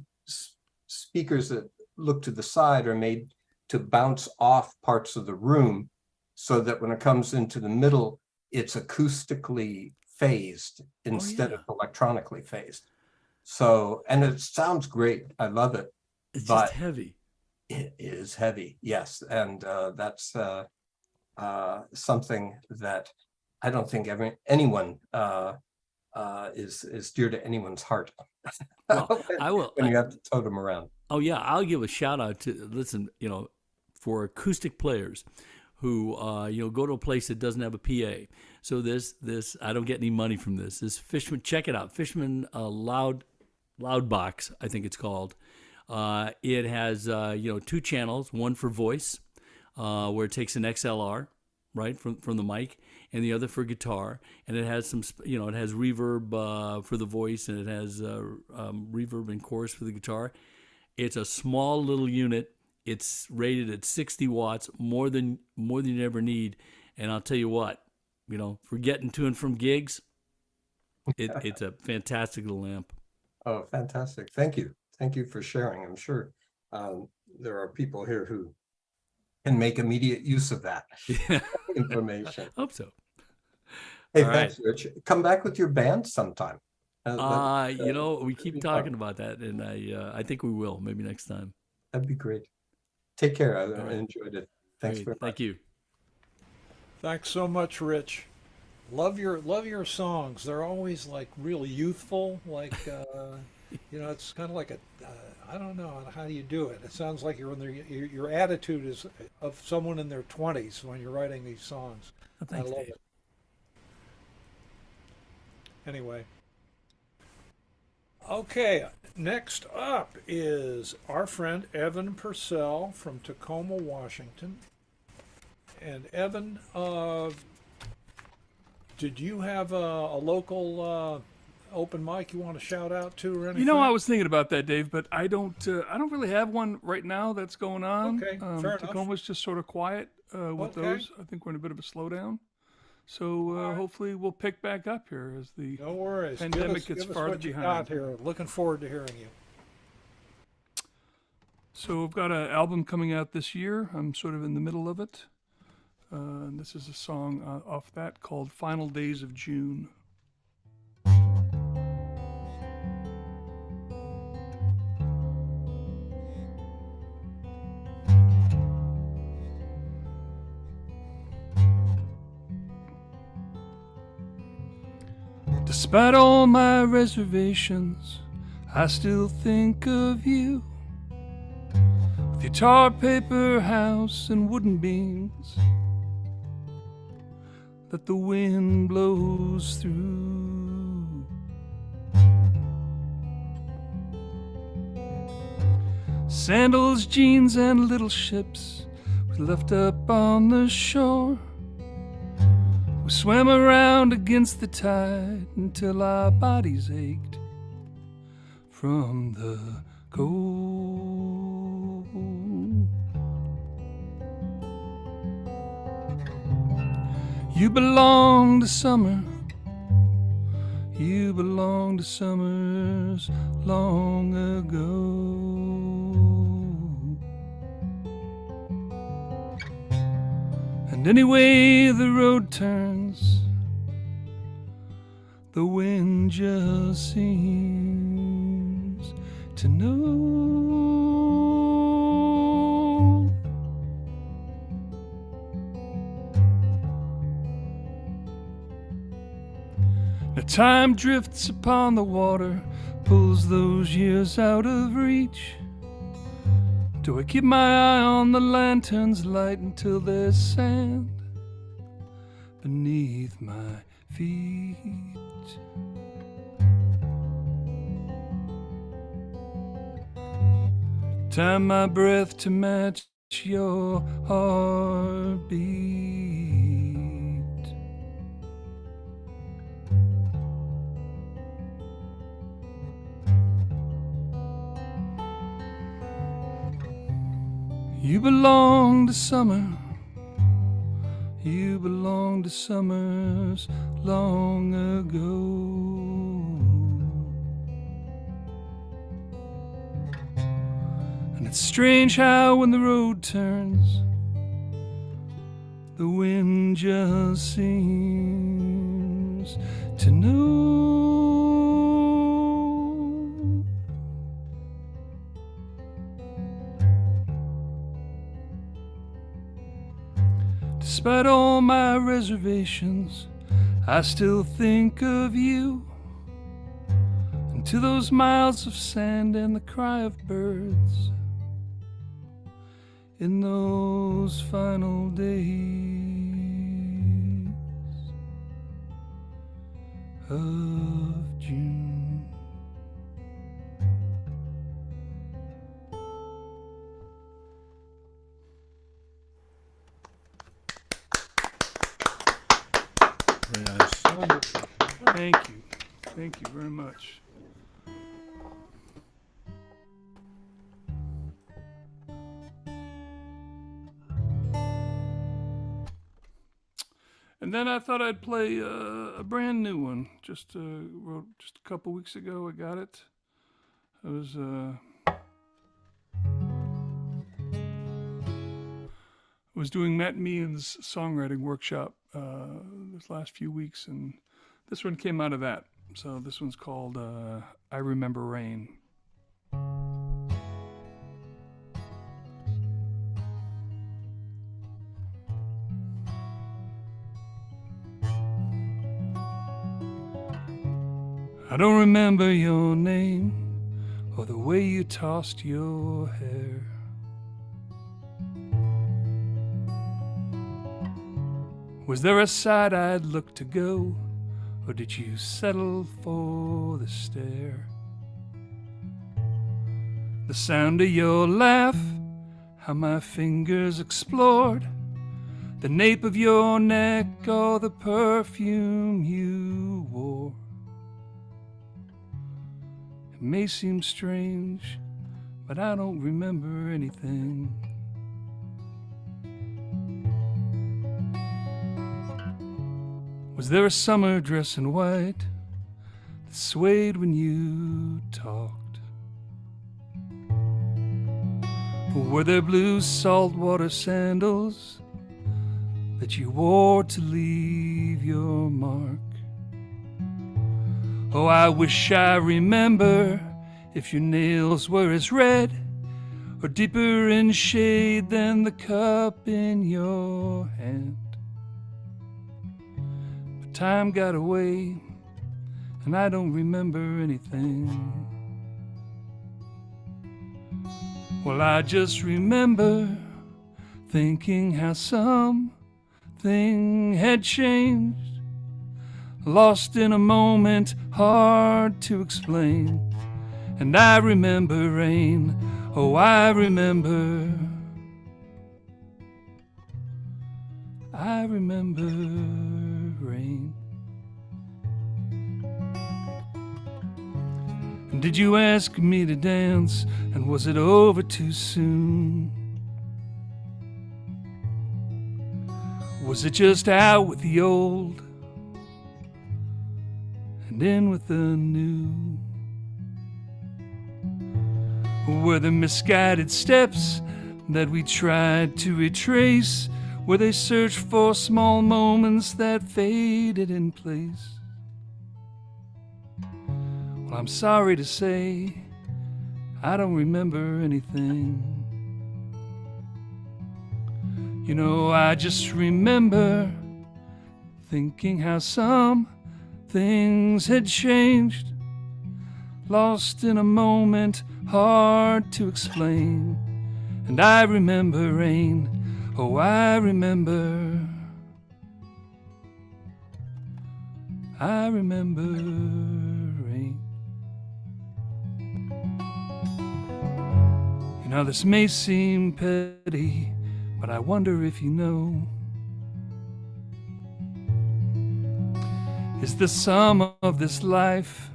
speakers that look to the side are made to bounce off parts of the room, so that when it comes into the middle, it's acoustically phased instead of electronically phased. So, and it sounds great. I love it. It's but just heavy. It is heavy, yes. And that's something that I don't think anyone is dear to anyone's heart. Well, I will. When you have to tote them around. Oh yeah, I'll give a shout out to for acoustic players who go to a place that doesn't have a PA. So this I don't get any money from this. This Fishman, check it out, Fishman loud Loudbox, I think it's called. It has 2 channels, one for voice, where it takes an XLR, right, from the mic, and the other for guitar. And it has it has reverb for the voice, and it has reverb and chorus for the guitar. It's a small little unit. It's rated at 60 watts, more than you ever need. And I'll tell you what, for getting to and from gigs, it's a fantastic little amp. Oh, fantastic. Thank you. Thank you for sharing. I'm sure there are people here who can make immediate use of that information. Hope so. Hey, All thanks, Rich. Come back with your band sometime. We keep be talking fun. about that, and I think we will, maybe next time. That'd be great. Take care. I right. enjoyed it. Thanks Great. very much. Thank you. Thanks so much, Rich. Love your songs. They're always like real youthful. Like it's kind of like I don't know how you do it. It sounds like your attitude is of someone in their 20s when you're writing these songs. Oh, thanks, I love Dave. it. Anyway. Okay, next up is our friend Evan Purcell from Tacoma, Washington. And Evan, did you have a local open mic you want to shout out to or anything? I was thinking about that, Dave, but I don't really have one right now that's going on. Okay, fair enough. Tacoma's just sort of quiet with Okay. those. I think we're in a bit of a slowdown. So hopefully we'll pick back up here as the No worries. pandemic give gets us farther what you behind. got here. Looking forward to hearing you. So we've got an album coming out this year. I'm sort of in the middle of it. And this is a song off that called Final Days of June. Despite all my reservations, I still think of you. With your tar paper house and wooden beams that the wind blows through. Sandals, jeans, and little ships we left up on the shore. We swam around against the tide until our bodies ached from the cold. You belong to summer. You belong to summers long ago. And anyway the road turns, the wind just seems to know. Now time drifts upon the water, pulls those years out of reach. Do I keep my eye on the lantern's light until there's sand beneath my feet? Time my breath to match your heartbeat. You belong to summer. You belong to summers long ago. And it's strange how when the road turns, the wind just seems to know. Despite all my reservations, I still think of you. And to those miles of sand and the cry of birds in those final days of June. Very nice. Wonderful. Thank you. Thank you very much. And then I thought I'd play a brand new one. Just wrote just a couple weeks ago. I got it. I was doing Matt Meehan's songwriting workshop this last few weeks, and this one came out of that. So this one's called I Remember Rain. I don't remember your name or the way you tossed your hair. Was there a side I'd look to go, or did you settle for the stare? The sound of your laugh, how my fingers explored the nape of your neck or the perfume you wore. It may seem strange, but I don't remember anything. Was there a summer dress in white that swayed when you talked? Or were there blue saltwater sandals that you wore to leave your mark? Oh, I wish I remember if your nails were as red or deeper in shade than the cup in your hand. But time got away and I don't remember anything. Well, I just remember thinking how something had changed, lost in a moment, hard to explain. And I remember rain, oh, I remember rain. And did you ask me to dance, and was it over too soon? Was it just out with the old and in with the new? Were the misguided steps that we tried to retrace, where they searched for small moments that faded in place? Well, I'm sorry to say, I don't remember anything. You know, I just remember thinking how some things had changed, lost in a moment, hard to explain. And I remember rain, oh, I remember rain. You know, this may seem petty, but I wonder if you know, is the sum of this life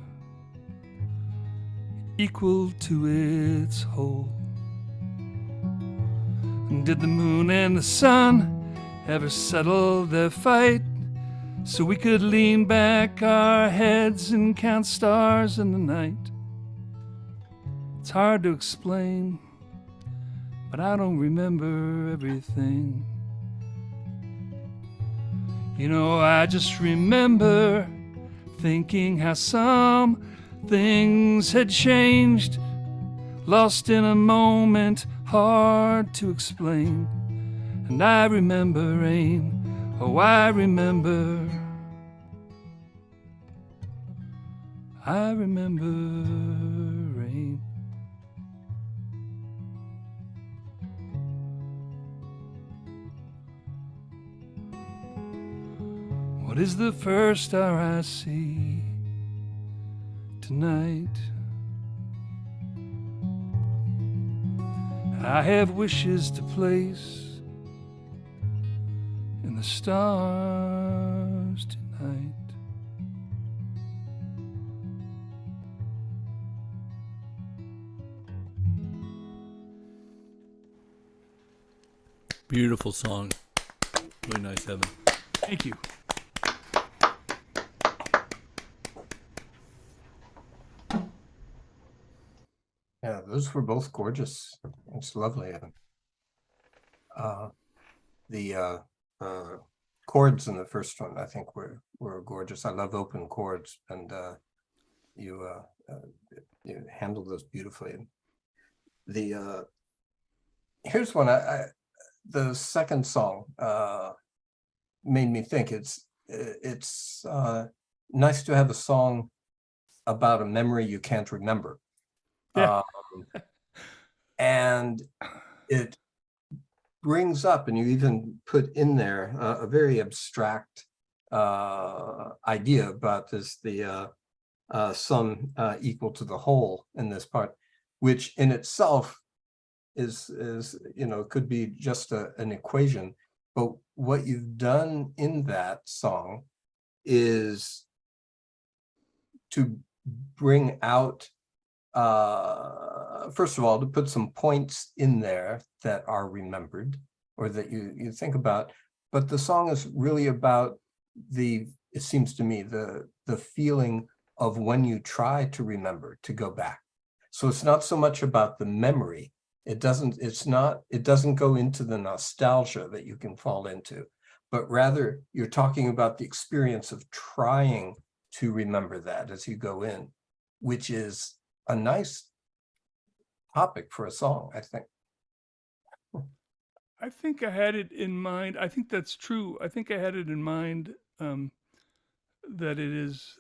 equal to its whole? And did the moon and the sun ever settle their fight, so we could lean back our heads and count stars in the night? It's hard to explain, but I don't remember everything. You know, I just remember thinking how some things had changed, lost in a moment, hard to explain. And I remember rain, oh, I remember rain. What is the first star I see tonight? I have wishes to place in the stars tonight. night. Beautiful song. Really nice, Evan. Thank you. Yeah, those were both gorgeous. It's lovely. The chords in the first one, I think, were gorgeous. I love open chords, and you handled those beautifully. The here's one. The second song made me think it's nice to have a song about a memory you can't remember. Yeah. And it brings up, and you even put in there a very abstract idea about this, the sum equal to the whole in this part, which in itself is could be just an equation. But what you've done in that song is to bring out, first of all, to put some points in there that are remembered or that you think about. But the song is really about it seems to me, the feeling of when you try to remember, to go back. So it's not so much about the memory. It doesn't go into the nostalgia that you can fall into, but rather you're talking about the experience of trying to remember that as you go in, which is a nice topic for a song, I think. I think I had it in mind. I think that's true. I think I had it in mind that it is.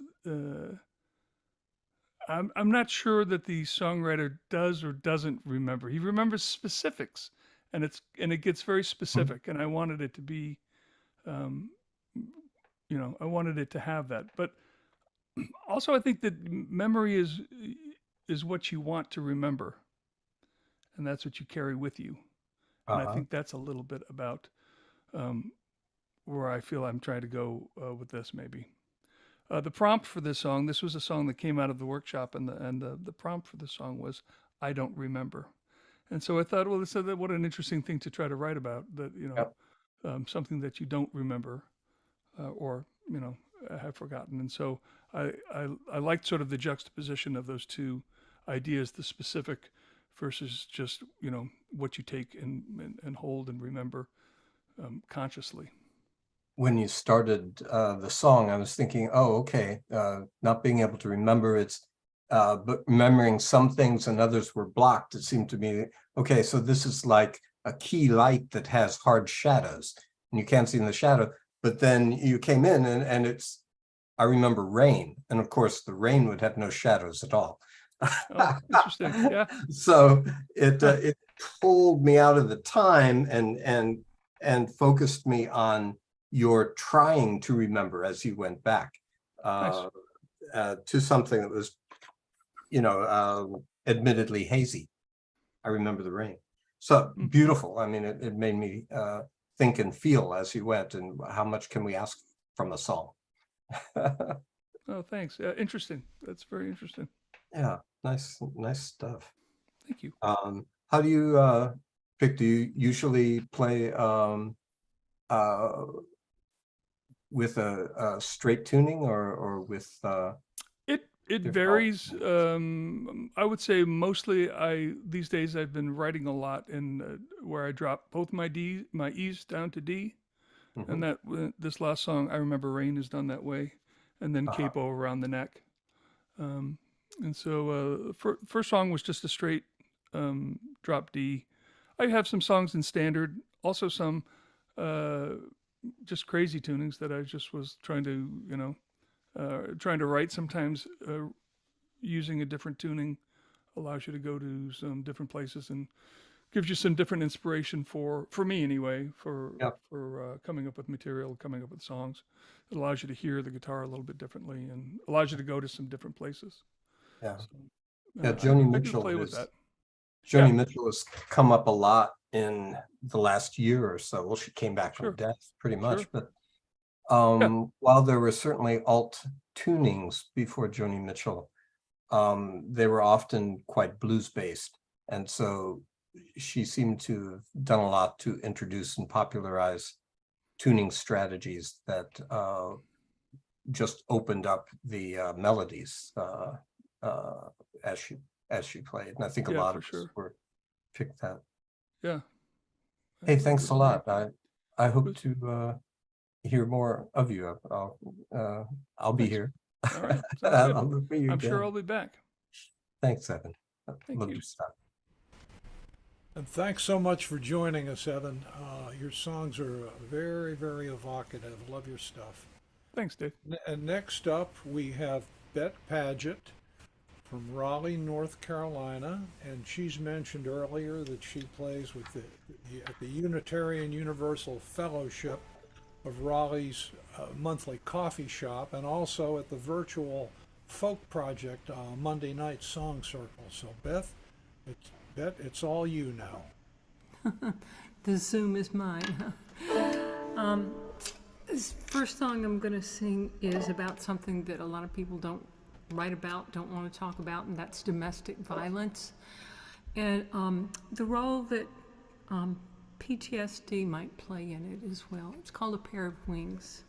I'm not sure that the songwriter does or doesn't remember. He remembers specifics, and it gets very specific. And I wanted it to be, I wanted it to have that. But also, I think that memory is what you want to remember, and that's what you carry with you. And I think that's a little bit about where I feel I'm trying to go with this, maybe. The prompt for this song, this was a song that came out of the workshop, and the prompt for the song was, "I don't remember." And so I thought, well, what an interesting thing to try to write about, that, something that you don't remember or, have forgotten. And so I liked sort of the juxtaposition of those two ideas, the specific versus just, what you take and hold and remember consciously. When you started the song, I was thinking, oh, okay, not being able to remember, but remembering some things and others were blocked. It seemed to me, okay, so this is like a key light that has hard shadows and you can't see in the shadow. But then you came in and I remember rain. And of course, the rain would have no shadows at all. Oh, interesting. Yeah. So it pulled me out of the time and focused me on your trying to remember as you went back Nice. To something that was, admittedly hazy. I remember the rain. So beautiful. I mean, it made me think and feel as you went, and how much can we ask from a song? Oh, thanks. Interesting. That's very interesting. Yeah, nice stuff. Thank you. How do you pick? Do you usually play with a straight tuning or with It varies. I would say mostly these days I've been writing a lot in where I drop both my E's down to D, and that this last song, I Remember Rain, is done that way, and then capo around the neck. And so first song was just a straight drop D. I have some songs in standard, also some just crazy tunings that I just was trying to write. Sometimes using a different tuning allows you to go to some different places and gives you some different inspiration for me anyway, for coming up with material, coming up with songs. It allows you to hear the guitar a little bit differently and allows you to go to some different places. Yeah. So, Joni I Mitchell play with that. Joni Mitchell has come up a lot in the last year or so. Well, she came back from death pretty much, but While there were certainly alt tunings before Joni Mitchell, they were often quite blues-based. And so she seemed to have done a lot to introduce and popularize tuning strategies that just opened up the melodies as she played. And I think a Yeah, lot for of us sure. were picked that. Yeah. Hey, It thanks was a lot. great. I hope was- to hear more of you. I'll be Thanks. here. All right. Sounds good. I'll look for you I'm sure again. I'll be back. Thanks, Evan. Thank Love you. your stuff. And thanks so much for joining us, Evan. Your songs are very, very evocative. Love your stuff. Thanks, Dave. And next up, we have Bet Paget from Raleigh, North Carolina, and she's mentioned earlier that she plays with at the Unitarian Universal Fellowship of Raleigh's monthly coffee shop, and also at the virtual folk project Monday night song circle. So Beth, it's all you now. The Zoom is mine. This first song I'm going to sing is about something that a lot of people don't write about, don't want to talk about, and that's domestic violence. And the role that PTSD might play in it as well. It's called A Pair of Wings.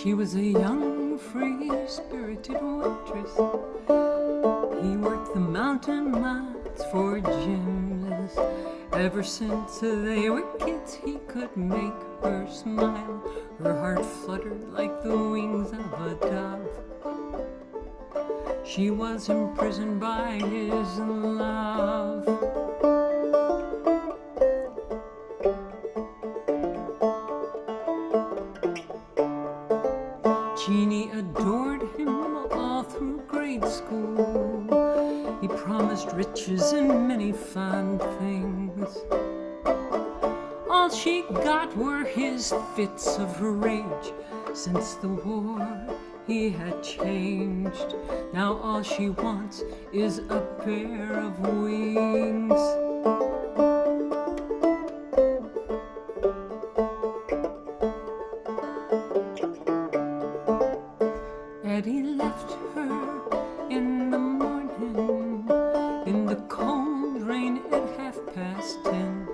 She was a young, free-spirited waitress. He worked the mountain miles for gems. Ever since they were kids, he could make her smile. Her heart fluttered like the wings of a dove. She was imprisoned by his love. Jeannie adored him all through grade school. He promised riches and many fine things. All she got were his fits of rage. Since the war, he had changed. Now all she wants is a pair of wings. Eddie left her in the morning, in the cold rain at 10:30.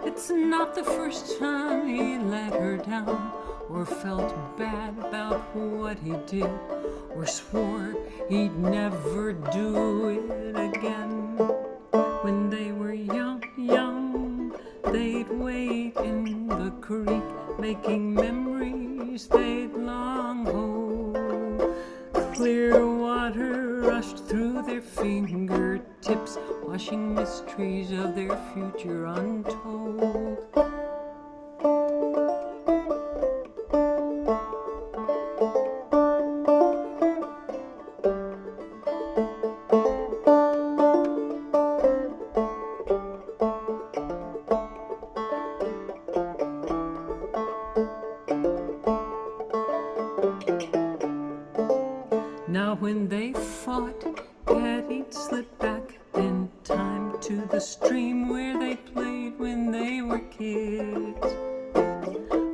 It's not the first time he let her down, or felt bad about what he did, or swore he'd never do it again. When they were young, they'd wade in the creek, making memories they'd long hold. Clear water rushed through their fingertips, washing mysteries of their future untold. Now when they fought, Eddie'd slip back in time to the stream where they played when they were kids,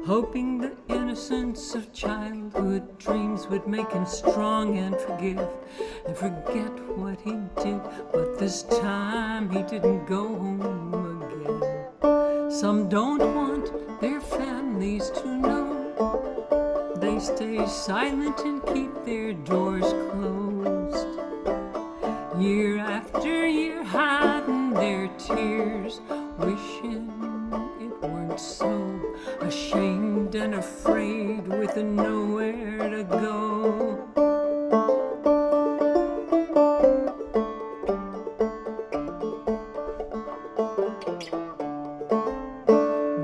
hoping the innocence of childhood dreams would make him strong and forgive and forget what he did. But this time he didn't go home again. Some don't want their families to know. They stay silent and keep their doors closed. Year after year, hiding their tears, wishing it weren't so. Ashamed and afraid, with nowhere to go.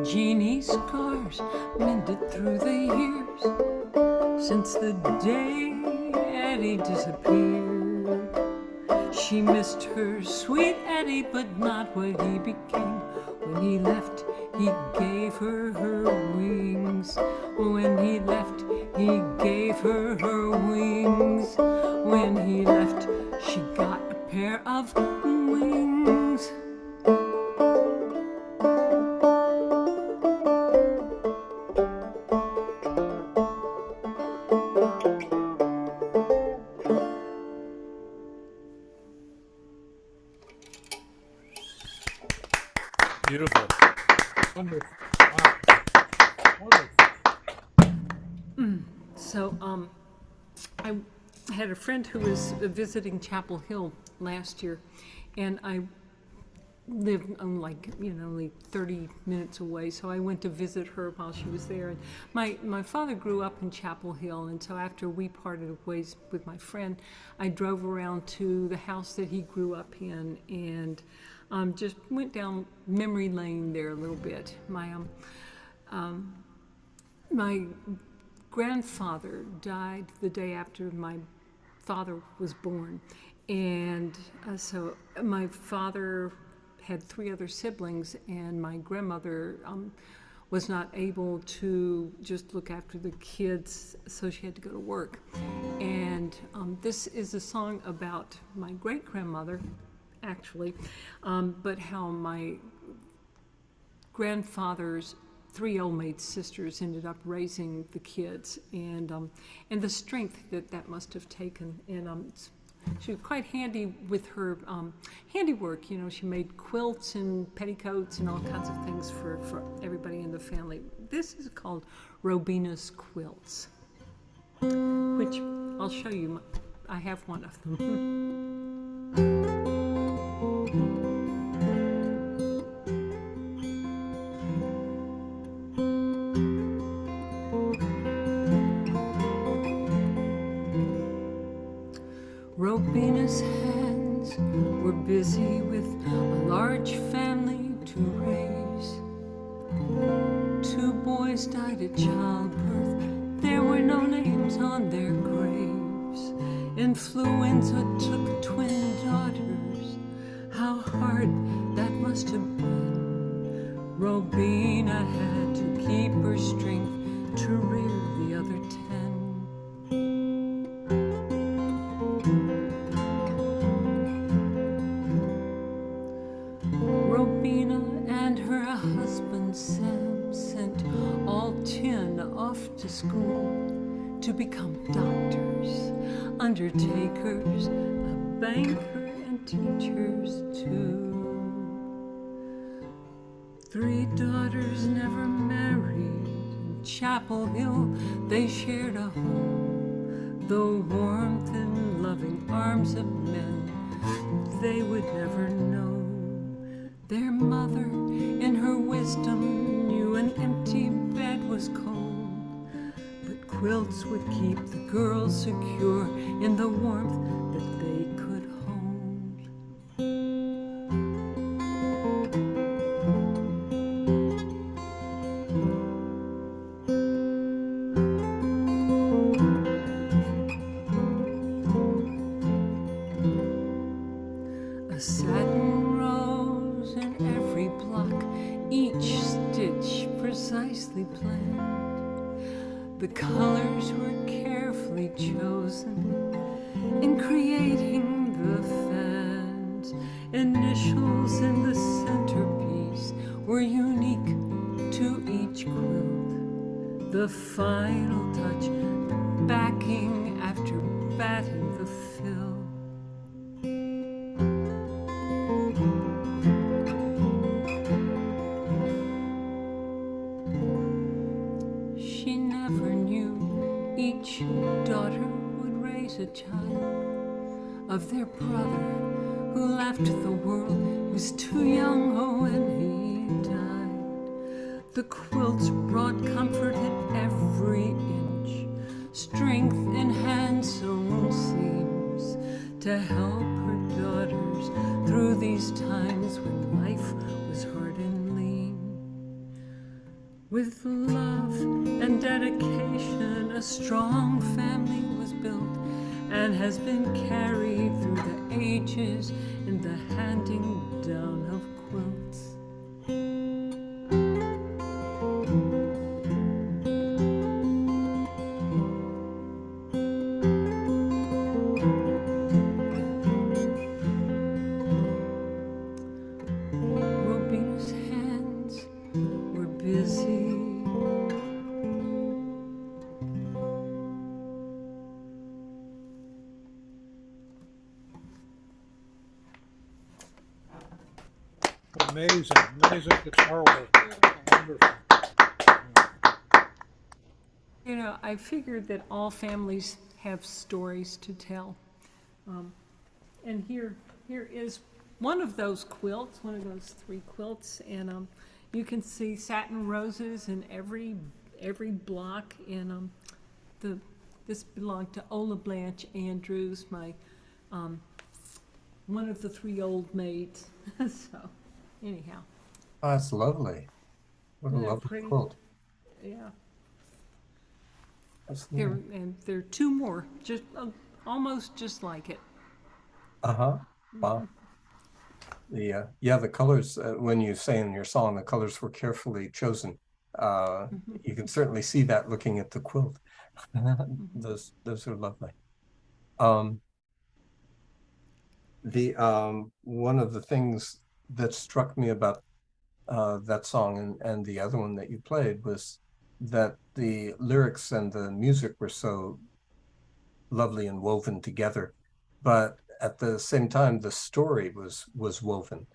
Jeannie's scars mended through the years, since the day Eddie disappeared. She missed her sweet Eddie, but not what he became. When he left, he gave her her wings. When he left, he gave her her wings. When he left, she got a pair of wings. Beautiful. Wonderful. Wow. Wonderful. So, I had a friend who was visiting Chapel Hill last year, and I lived only 30 minutes away, so I went to visit her while she was there. And my father grew up in Chapel Hill, and so after we parted ways with my friend, I drove around to the house that he grew up in, and just went down memory lane there a little bit. My grandfather died the day after my father was born, and so my father had 3 other siblings, and my grandmother was not able to just look after the kids, so she had to go to work. And this is a song about my great-grandmother, actually, but how my grandfather's 3 old maid sisters ended up raising the kids, and the strength that must have taken. And she was quite handy with her handiwork. You know, she made quilts and petticoats and all kinds of things for everybody in the family. This is called Robina's Quilts, which I'll show you. I have one of them. Robina's hands were busy with a large family to raise. 2 boys died at childbirth. There were no names on their graves. Influenza took twin daughters. How hard that must have been. Robina had to keep her strength to rear the other 10. Sam sent all 10 off to school to become doctors, undertakers, a banker, and teachers too. 3 daughters never married. In Chapel Hill they shared a home. The warmth and loving arms of men they would never know. Their mother, in her wisdom, knew an empty bed was cold, but quilts would keep the girls secure in the warmth that they could hold. A satin rose in every block, each stitch precisely planned. The colors were carefully chosen in creating the fans. Initials in the centerpiece were unique to each quilt. The final touch, backing after batting the fill. She never knew each daughter would raise a child of their brother who left the world. He was too young, when he died. The quilts brought comfort at every inch, strength in hand-sewn seams to help her daughters through these times when life was hard and lean. With love and dedication, a strong family was built and has been carried through the ages changes in the handing down of quilts. Robina's hands were busy. Amazing guitar work. Wonderful. You know, I figured that all families have stories to tell. And here is one of those quilts, one of those 3 quilts, and you can see satin roses in every block. And this belonged to Ola Blanche Andrews, my one of the 3 old maids. So, anyhow, Oh, that's lovely. What a Isn't that lovely pretty? quilt. yeah. That's There neat. and there are 2 more, just almost just like it. Uh-huh. Wow. The colors, when you say in your song, the colors were carefully chosen. You can certainly see that looking at the quilt. Those are lovely. One of the things that struck me about that song and the other one that you played was that the lyrics and the music were so lovely and woven together, but at the same time the story was woven.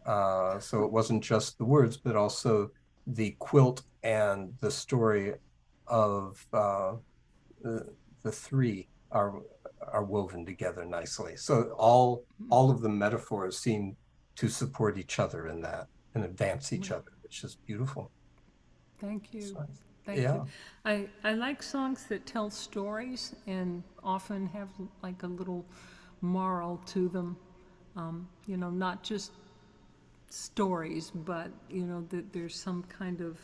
So it wasn't just the words, but also the quilt and the story of the 3 are woven together nicely. So all of the metaphors seem to support each other in that and advance each other, which is beautiful. Thank you. So, Thank yeah. you. I like songs that tell stories and often have like a little moral to them. You know, not just stories, but, you know, that there's some kind of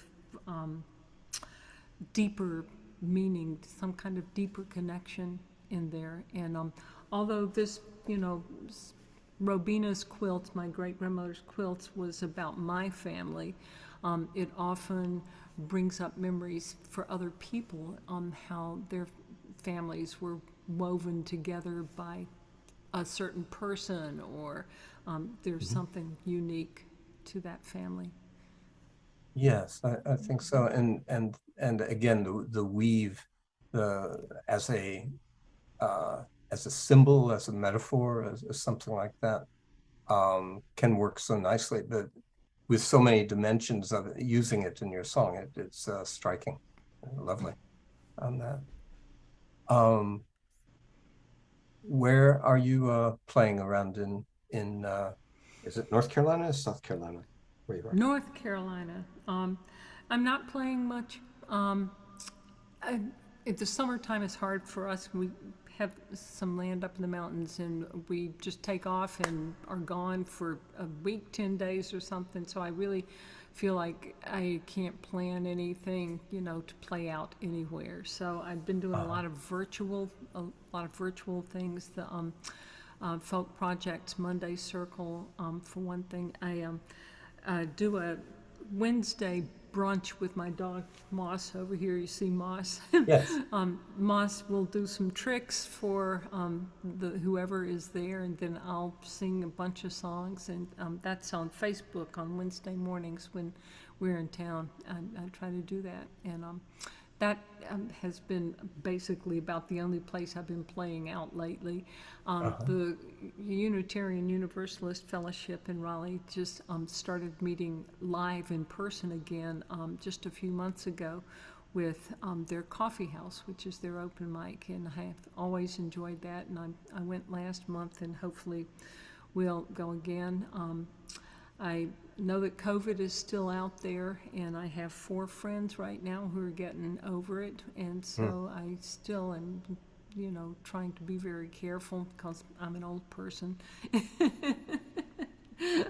deeper meaning, some kind of deeper connection in there. And although this, you know, Robina's quilt, my great grandmother's quilt, was about my family, it often brings up memories for other people on how their families were woven together by a certain person, or there's something unique to that family. Yes, I think so. And again, the weave, as a symbol, as a metaphor, as something like that, can work so nicely. But with so many dimensions of it, using it in your song, it's striking, lovely on that. Where are you playing around in is it North Carolina or South Carolina? Where you are? North Carolina. I'm not playing much. The summertime is hard for us. We have some land up in the mountains, and we just take off and are gone for a week, 10 days or something. So I really feel like I can't plan anything, you know, to play out anywhere. So I've been doing a lot of virtual things. The folk projects, Monday Circle, for one thing. I do a Wednesday brunch with my dog Moss. Over here you see Moss. Yes. Moss will do some tricks for whoever is there, and then I'll sing a bunch of songs, and that's on Facebook on Wednesday mornings when we're in town. I try to do that, and that has been basically about the only place I've been playing out lately. The Unitarian Universalist Fellowship in Raleigh just started meeting live in person again just a few months ago with their coffee house, which is their open mic, and I have always enjoyed that, and I went last month, and hopefully we'll go again. I know that COVID is still out there, and I have 4 friends right now who are getting over it, and so I still am, you know, trying to be very careful because I'm an old person.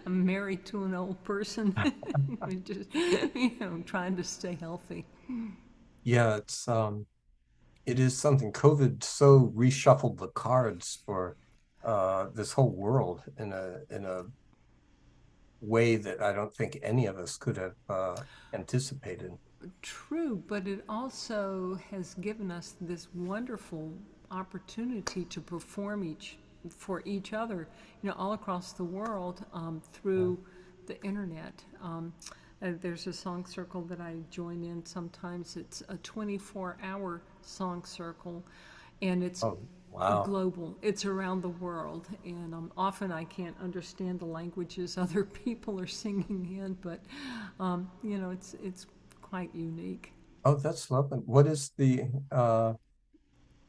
I'm married to an old person. Just, you know, trying to stay healthy. Yeah, it is something. COVID so reshuffled the cards for this whole world in a way that I don't think any of us could have anticipated. True, but it also has given us this wonderful opportunity to perform for each other, all across the world through the internet. There's a song circle that I join in sometimes. It's a 24-hour song circle, and it's Oh, wow. global. It's around the world, and often I can't understand the languages other people are singing in, but it's quite unique. Oh, that's lovely. What is the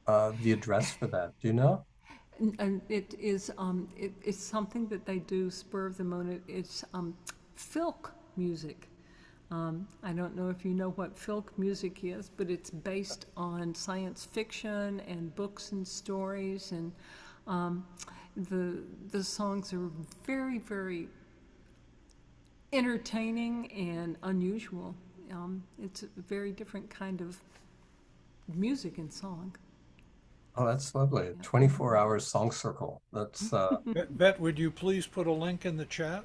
address for that? Do you know? And it's something that they do spur of the moment. It's filk music. I don't know if you know what filk music is, but it's based on science fiction and books and stories, and the songs are very, very entertaining and unusual. It's a very different kind of music and song. Oh, that's lovely. 24-hour song circle. That's Bet, would you please put a link in the chat?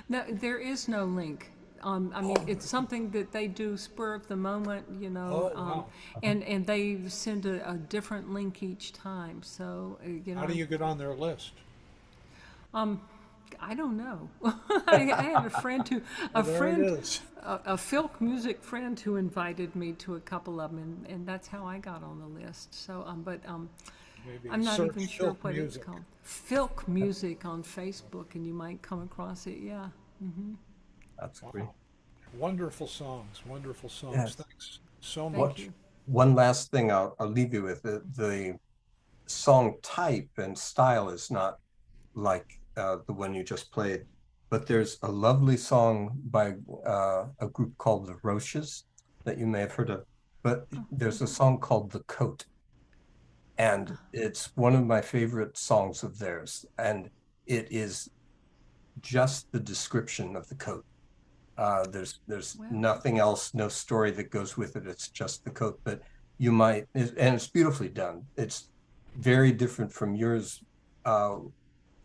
No, there is no link. I mean, it's something that they do spur of the moment, Oh, wow. and they send a different link each time. So, How do you get on their list? I don't know. I had a friend who, There it is. a filk music friend who invited me to a couple of them, and that's how I got on the list. So, Maybe I'm not search even sure filk what it's music. called. Filk music on Facebook, and you might come across it. Yeah. that's great. Wonderful songs, wonderful songs. Yes. Thanks so Thank much. you. One last thing I'll leave you with. The song type and style is not like the one you just played, but there's a lovely song by a group called the Roches that you may have heard of, but there's a song called The Coat, and it's one of my favorite songs of theirs, and it is just the description of the coat. There's Wow. nothing else, no story that goes with it. It's just the coat, but you might, and it's beautifully done. It's very different from yours,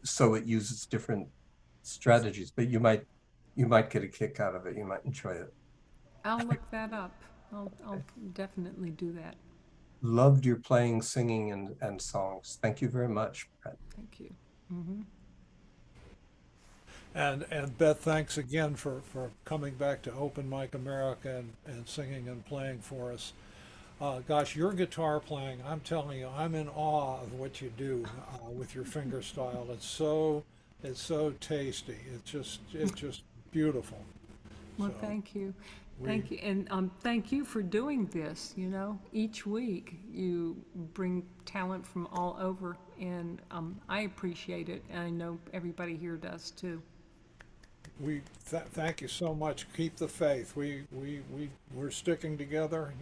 so it uses different strategies. But you might get a kick out of it. You might enjoy it. I'll look that up. I'll definitely do that. Loved your playing, singing, and songs. Thank you very much, Brett. Thank you. And Beth, thanks again for coming back to Open Mic America and singing and playing for us. Gosh, your guitar playing, I'm telling you, I'm in awe of what you do with your finger style. It's so tasty. It's just beautiful. Well, So thank you. we- Thank you. And thank you for doing this. Each week you bring talent from all over, and I appreciate it. And I know everybody here does too. Thank you so much. Keep the faith. We're sticking together.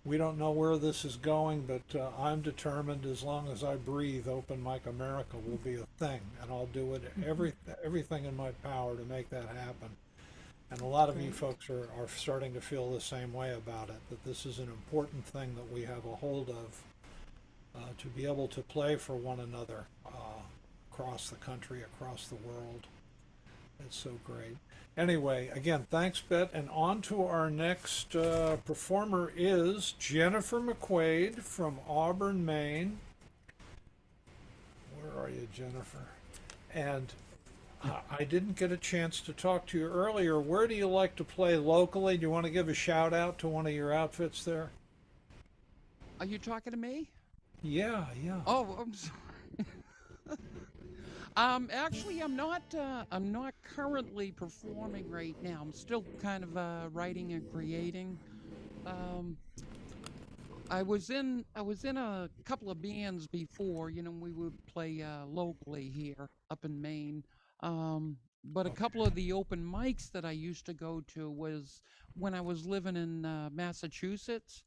We don't know where this is going, but I'm determined. As long as I breathe, Open Mic America will be a thing, and I'll do it everything in my power to make that happen. And a lot of you folks are starting to feel the same way about it. That this is an important thing that we have a hold of to be able to play for one another across the country, across the world. It's so great. Anyway, again, thanks, Bet. And on to our next performer is Jennifer McQuaid from Auburn, Maine. Where are you, Jennifer? And I didn't get a chance to talk to you earlier. Where do you like to play locally? Do you want to give a shout out to one of your outfits there? Are you talking to me? Yeah, yeah. Oh, I'm sorry. Actually, I'm not. I'm not currently performing right now. I'm still kind of writing and creating. I was in a couple of bands before. We would play locally here up in Maine. But a couple of the open mics that I used to go to was when I was living in Massachusetts,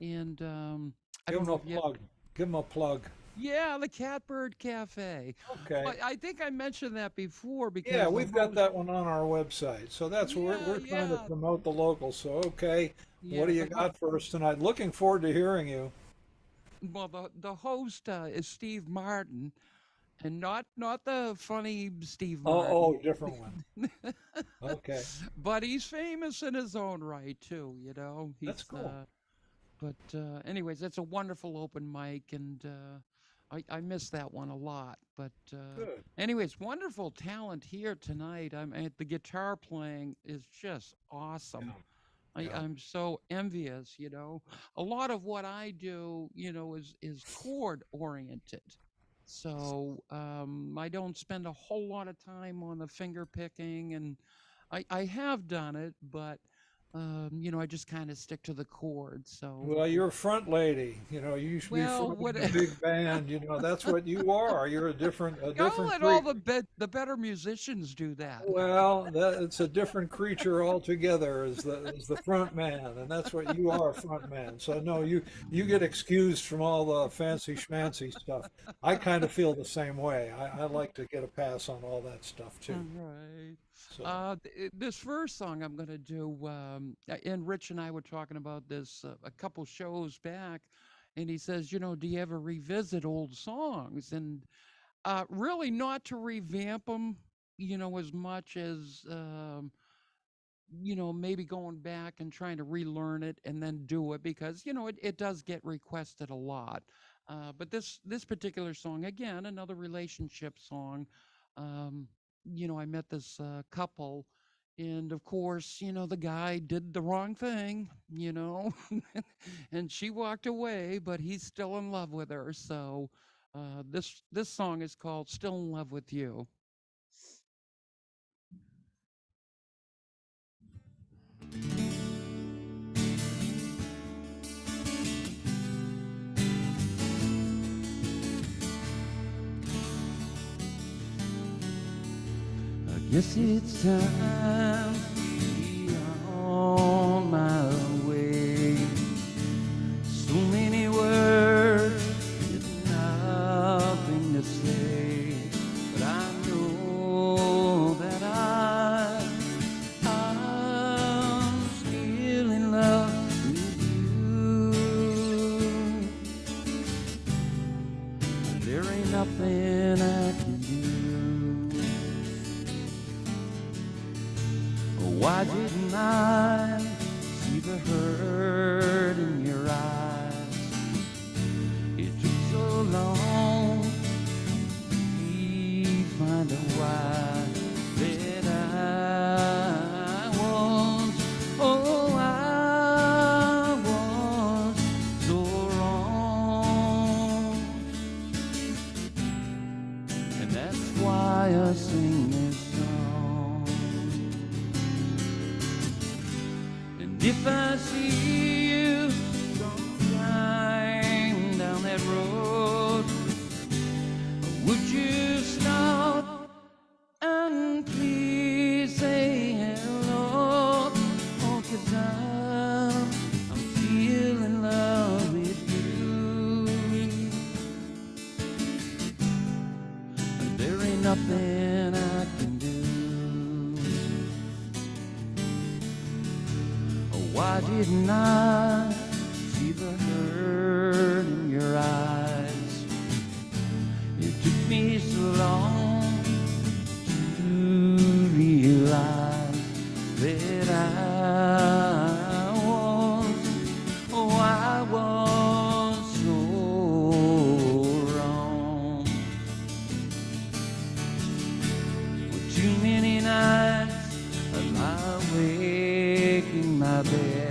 and I Give don't him know a if you. plug. Give him a plug. Yeah, the Catbird Cafe. Okay. I think I mentioned that before because Yeah, the we've got host- that one on our website. So that's we're trying to yeah. promote the local. So okay, Yeah, what do you the got for us tonight? Looking forward to hearing you. Well, the host is Steve Martin, and not the funny Steve Martin. Oh, different one. Okay, But he's famous in his own right too. You know, that's he's cool. But anyways, it's a wonderful open mic, and I miss that one a lot. But Good. anyways, wonderful talent here tonight. The guitar playing is just awesome. Yeah. I'm so envious. You know, a lot of what I do, is chord oriented. So I don't spend a whole lot of time on the finger picking, and I have done it, but I just kind of stick to the chords. So, Well, you're a front lady. You used to be well, front what? of a big band. That's what you are. You're a I'll different let all creature. the better musicians do that. Well, it's a different creature altogether as the front man, and that's what you are, a front man. So no, you get excused from all the fancy schmancy stuff. I kind of feel the same way. I like to get a pass on all that stuff too. Right. So This first song I'm going to do, and Rich and I were talking about this a couple shows back, and he says, do you ever revisit old songs? And really not to revamp them, as much as, maybe going back and trying to relearn it and then do it because, it does get requested a lot. But this particular song, again, another relationship song. Um, I met this couple, and of course, the guy did the wrong thing, and she walked away, but he's still in love with her. So this song is called "Still in Love with You." I guess it's time to be on my way. So many words with nothing to say, but I know that I'm still in love with you. There ain't nothing I can do. Why didn't I see the hurt in your eyes? It took so long to find out why that I was, oh, I was so wrong. And that's why I sing this song. If I see you sometime down that road, would you stop and please say hello? Oh, 'cause I'm still in love with you. There ain't nothing I can do. Why didn't I see the hurt in your eyes? It took me so long to realize that I was so wrong. For too many nights I lie awake in my bed,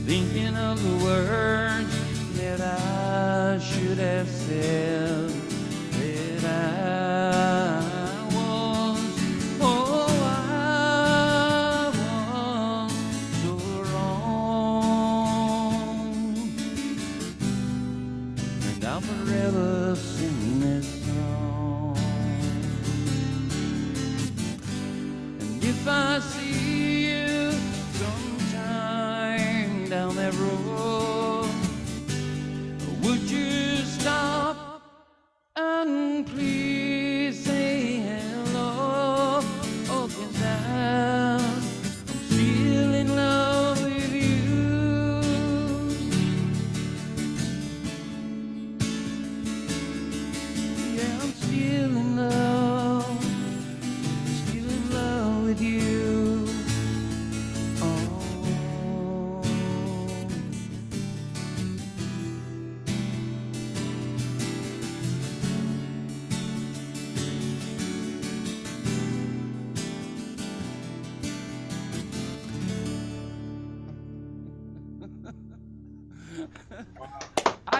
thinking of the words that I should have said, that I was, oh, I was so wrong. And I'll forever sing this song. And if I see you sometime down that road, would you stop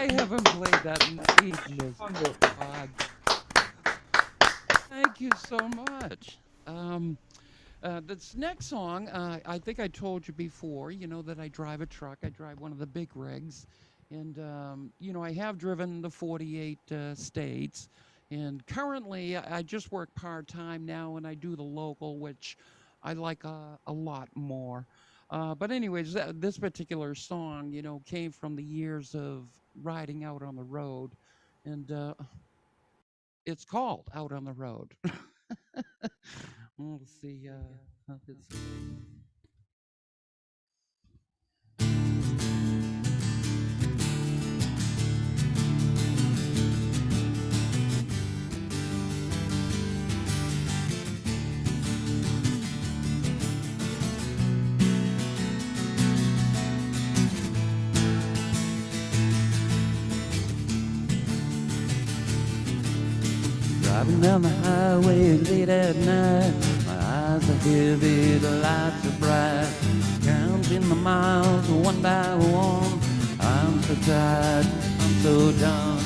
I haven't played that in ages. Wonderful. God, thank you so much. Um, this next song, I think I told you before, that I drive a truck. I drive one of the big rigs. And, I have driven the 48 states. And currently, I just work part time now and I do the local, which I like a lot more. But, anyways, this particular song, came from the years of riding out on the road. And it's called Out on the Road. Let's see. How it's driving down the highway late at night. My eyes are heavy, the lights are bright. Counting the miles one by one. I'm so tired, I'm so done.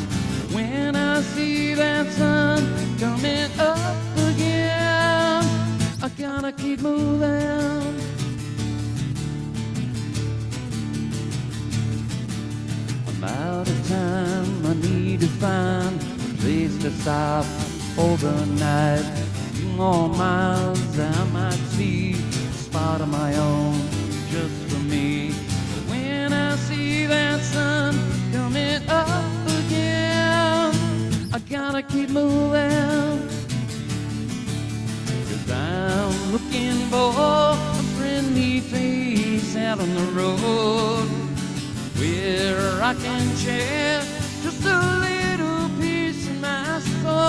When I see that sun coming up again, I gotta keep moving. I'm out of time, I need to find a place to stop overnight. Few more miles, I might see a spot of my own just for me. But when I see that sun coming up again, I gotta keep moving. 'Cause I'm looking for a friendly face out on the road where I can share just a little piece of my soul.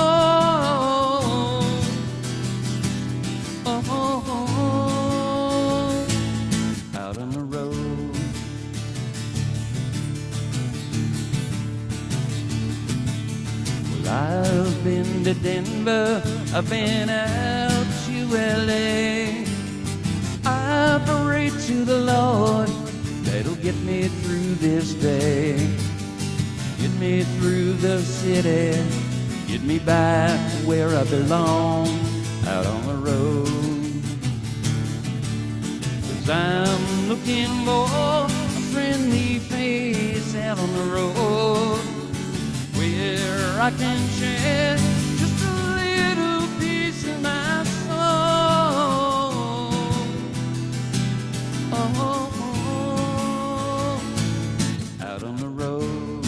Out on the road. Well, I've been to Denver, I've been out to LA. I pray to the Lord that'll get me through this day. Get me through the city, get me back where I belong, out on the road. 'Cause I'm looking for a friendly face out on the road where I can share just a little piece of my soul. Out on the road.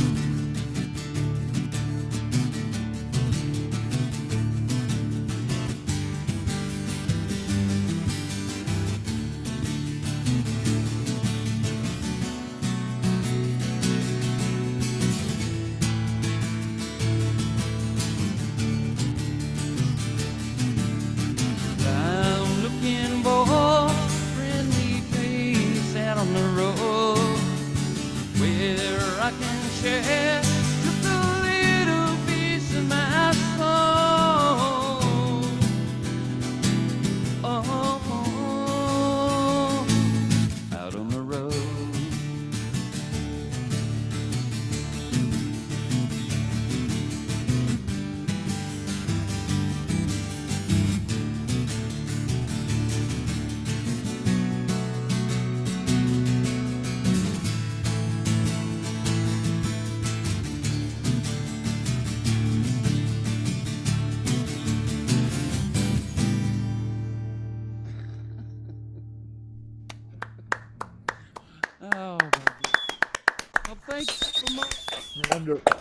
I'm looking for a friendly face out on the road where I can share just a little piece of my soul. Out on the road. Oh, well, thanks so much. Wonderful.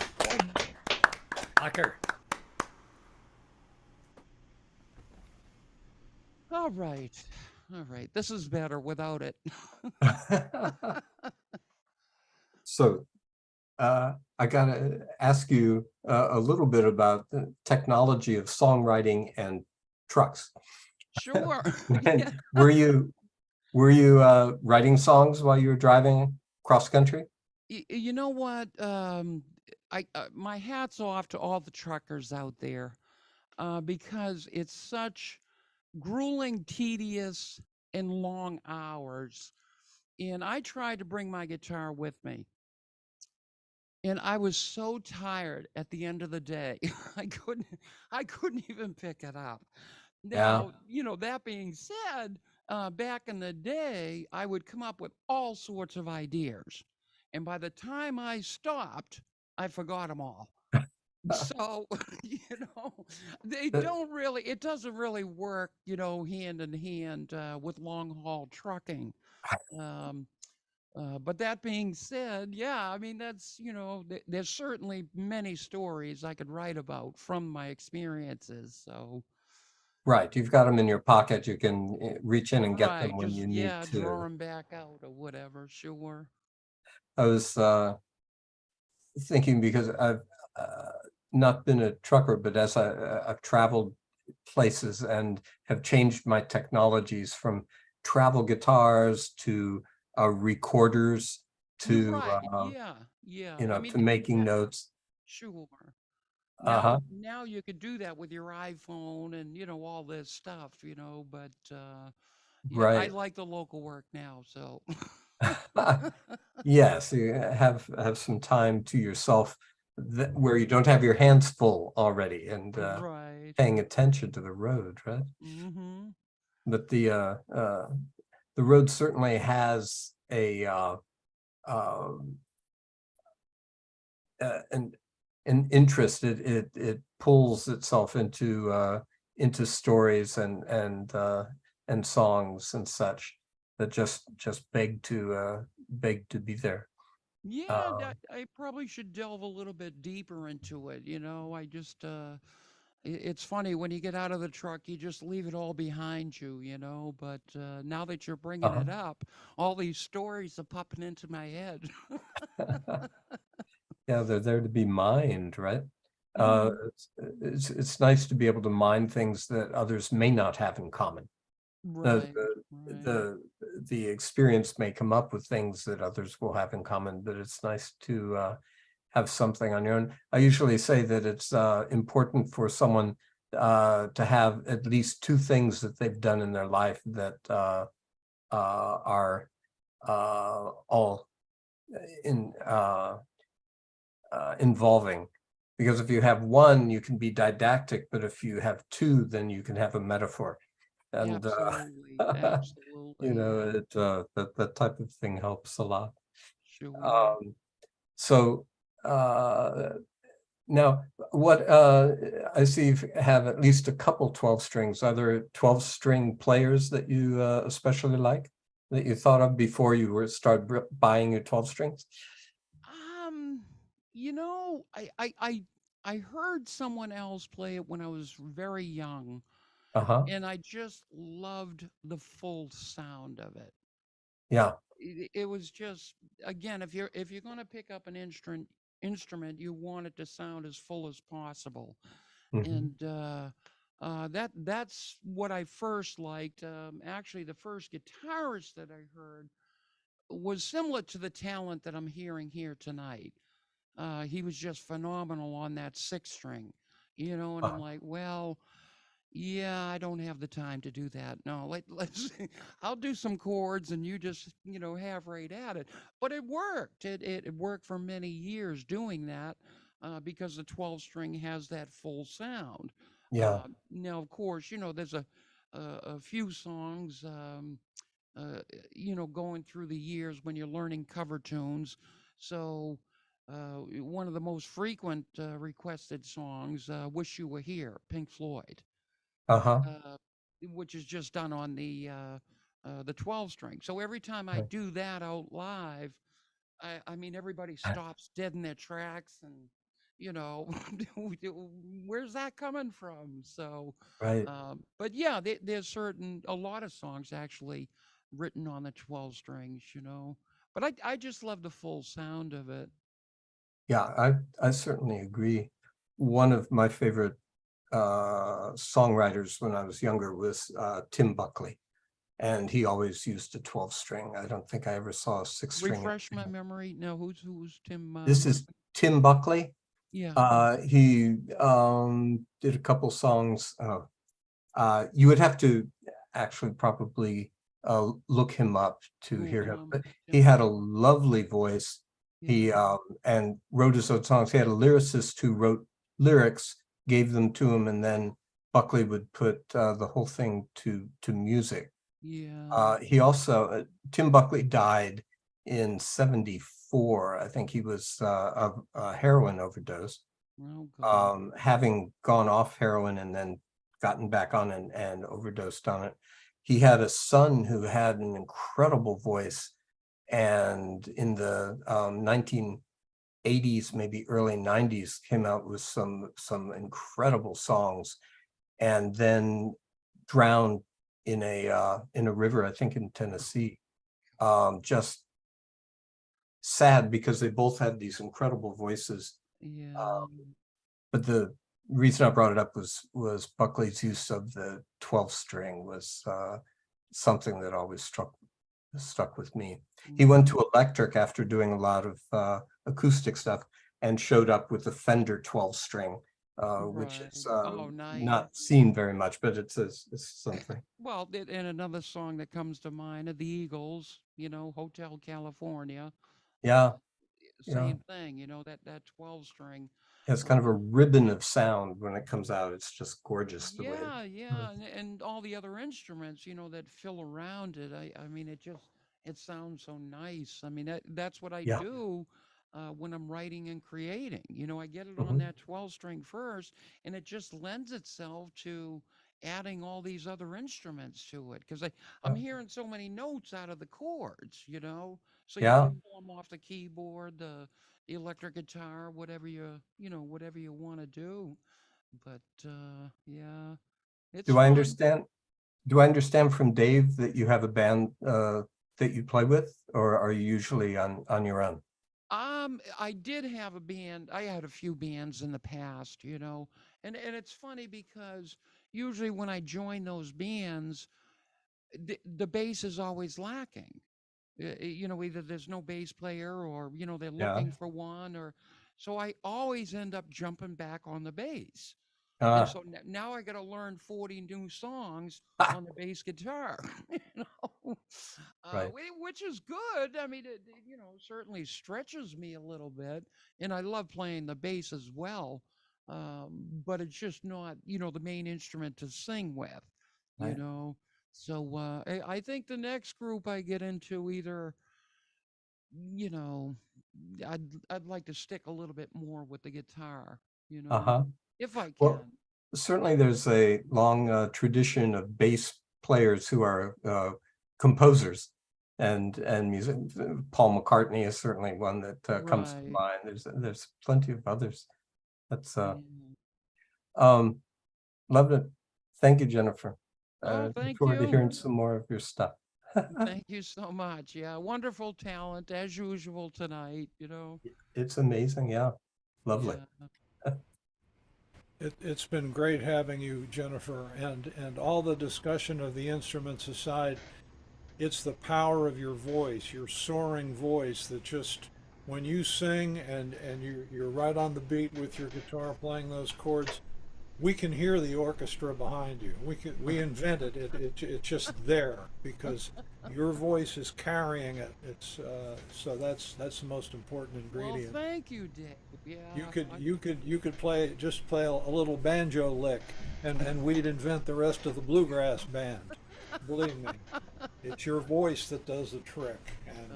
Tucker. All right. All right. This is better without it. So I got to ask you a little bit about the technology of songwriting and trucks. Sure. And Yeah. were you writing songs while you were driving cross country? You know what? My hat's off to all the truckers out there because it's such grueling, tedious, and long hours. And I try to bring my guitar with me. and I was so tired at the end of the day. I couldn't I couldn't even pick it up. Yeah. Now, that being said, back in the day, I would come up with all sorts of ideas. And by the time I stopped, I forgot them all. So, you know, they Uh, don't really, it doesn't really work, hand in hand with long haul trucking. Um, but that being said, yeah, I mean, that's, there's certainly many stories I could write about from my experiences. So, Right. You've got them in your pocket. You can reach in and get right, them when just, you need yeah, draw to. them back out or whatever, sure. I was thinking because I've uh, not been a trucker, but as I've traveled places and have changed my technologies from travel guitars to recorders You're to right, yeah, yeah. I mean, to making yeah, notes. sure. Uh-huh. Now you could do that with your iPhone and all this stuff, but yeah, I Right. like the local work now, so Yes, you have some time to yourself where you don't have your hands full already and right. paying attention to the road, right? Mm-hmm. But the road certainly has um, an interest. It pulls itself into stories and songs and such that just beg to be there. Yeah, Um, that I probably should delve a little bit deeper into it, I just it's funny when you get out of the truck, you just leave it all behind you, but now that you're bringing uh-huh. it up, all these stories are popping into my head. Yeah, they're there to be mined, right? Uh, Mhm. it's nice to be able to mine things that others may not have in common. The Right, the right. the the experience may come up with things that others will have in common, but it's nice to have something on your own. I usually say that it's important for someone to have at least two things that they've done in their life that are all in involving. Because if you have one, you can be didactic, but if you have two, then you can have a metaphor. And Absolutely, absolutely. that type of thing helps a lot. Sure. Um, so now what I see you have at least a couple 12 strings. Are there 12 string players that you especially like that you thought of before you were buying your 12 strings? Um, you know, I heard someone else play it when I was very young, Uh-huh. and I just loved the full sound of it. Yeah. It was just, again, if you're going to pick up an instrument, you want it to sound as full as possible. Mhm. And that's what I first liked. Actually, the first guitarist that I heard was similar to the talent that I'm hearing here tonight. He was just phenomenal on that six string, and I'm Uh, like, well, yeah, I don't have the time to do that. No, let's I'll do some chords and you just, have right at it. But it worked. It worked for many years doing that because the 12 string has that full sound. yeah. Now, of course, there's a few songs, uh, going through the years when you're learning cover tunes. So, one of the most frequent requested songs, Wish You Were Here, Pink Floyd, Uh-huh. uh, which is just done on the 12 string. So every time I Right. do that out live, I mean, everybody stops dead in their tracks and, you know, where's that coming from? So, Right. but yeah, there's a lot of songs actually written on the 12 strings, but I just love the full sound of it. Yeah, I certainly agree. One of my favorite songwriters when I was younger was Tim Buckley, and he always used a 12 string. I don't think I ever saw a six string. Refresh my memory. No, who's Tim This is Buckley? Tim Buckley. Yeah. He did a couple songs. You would have to actually probably look him up to hear him, Google him. but he Tim had a Buckley. lovely voice He Yeah. and wrote his own songs. He had a lyricist who wrote lyrics, gave them to him, and then Buckley would put the whole thing to music. Yeah. He also Tim Buckley died in '74. I think he was of a heroin overdose. Oh God. Having gone off heroin and then gotten back on and overdosed on it. He had a son who had an incredible voice, and in the 1980s, maybe early 90s, came out with some incredible songs, and then drowned in a river, I think in Tennessee. Just sad because they both had these incredible voices. Yeah. But the reason I brought it up was Buckley's use of the 12 string was something that always stuck with me. He went to electric after doing a lot of acoustic stuff and showed up with the Fender 12 string, which Right. is Oh, nice. not seen very much, but it's something. Well, and another song that comes to mind are the Eagles, Hotel California. Yeah, yeah. Same thing, that 12 string. It's kind of a ribbon of sound when it comes out. It's just gorgeous the way. Yeah, and all the other instruments, that fill around it. I mean, it sounds so nice. I mean, that's what I Yeah. do when I'm writing and creating. I get it on Mhm. that 12 string first, and it just lends itself to adding all these other instruments to it because I'm Yeah. hearing so many notes out of the chords, so you Yeah. can pull them off the keyboard, the electric guitar, whatever whatever you want to do. But yeah, it's Do I fun. understand? Do I understand from Dave that you have a band that you play with, or are you usually on your own? I did have a band. I had a few bands in the past, and it's funny because usually when I join those bands, the bass is always lacking. Either there's no bass player or they're Yeah. looking for one, or so I always end up jumping back on the bass. And Ah, so now I got to learn 40 new songs ah, on the bass guitar, you know, right. which is good. I mean, it certainly stretches me a little bit, and I love playing the bass as well. But it's just not, the main instrument to sing with, you Right. know. So I think the next group I get into either, you know, I'd like to stick a little bit more with the guitar, Uh-huh. if I Well, can. certainly there's a long tradition of bass players who are composers and music. Paul McCartney is certainly one that comes to Right. mind. There's plenty of others. That's Yeah. um love it. Thank you, Jennifer. Oh, Look thank forward to you. hearing some more of your stuff. Thank you so much. Yeah, wonderful talent as usual tonight. It's amazing. Yeah. Lovely. Yeah. It's been great having you, Jennifer, and all the discussion of the instruments aside, it's the power of your voice, your soaring voice that just when you sing and you're right on the beat with your guitar playing those chords, we can hear the orchestra behind you. We invented it. It's just there because your voice is carrying it. It's so that's the most important Well, ingredient. thank you, Dave. Yeah. You could play a little banjo lick, and we'd invent the rest of the bluegrass band. Believe me, it's your voice that does the trick, and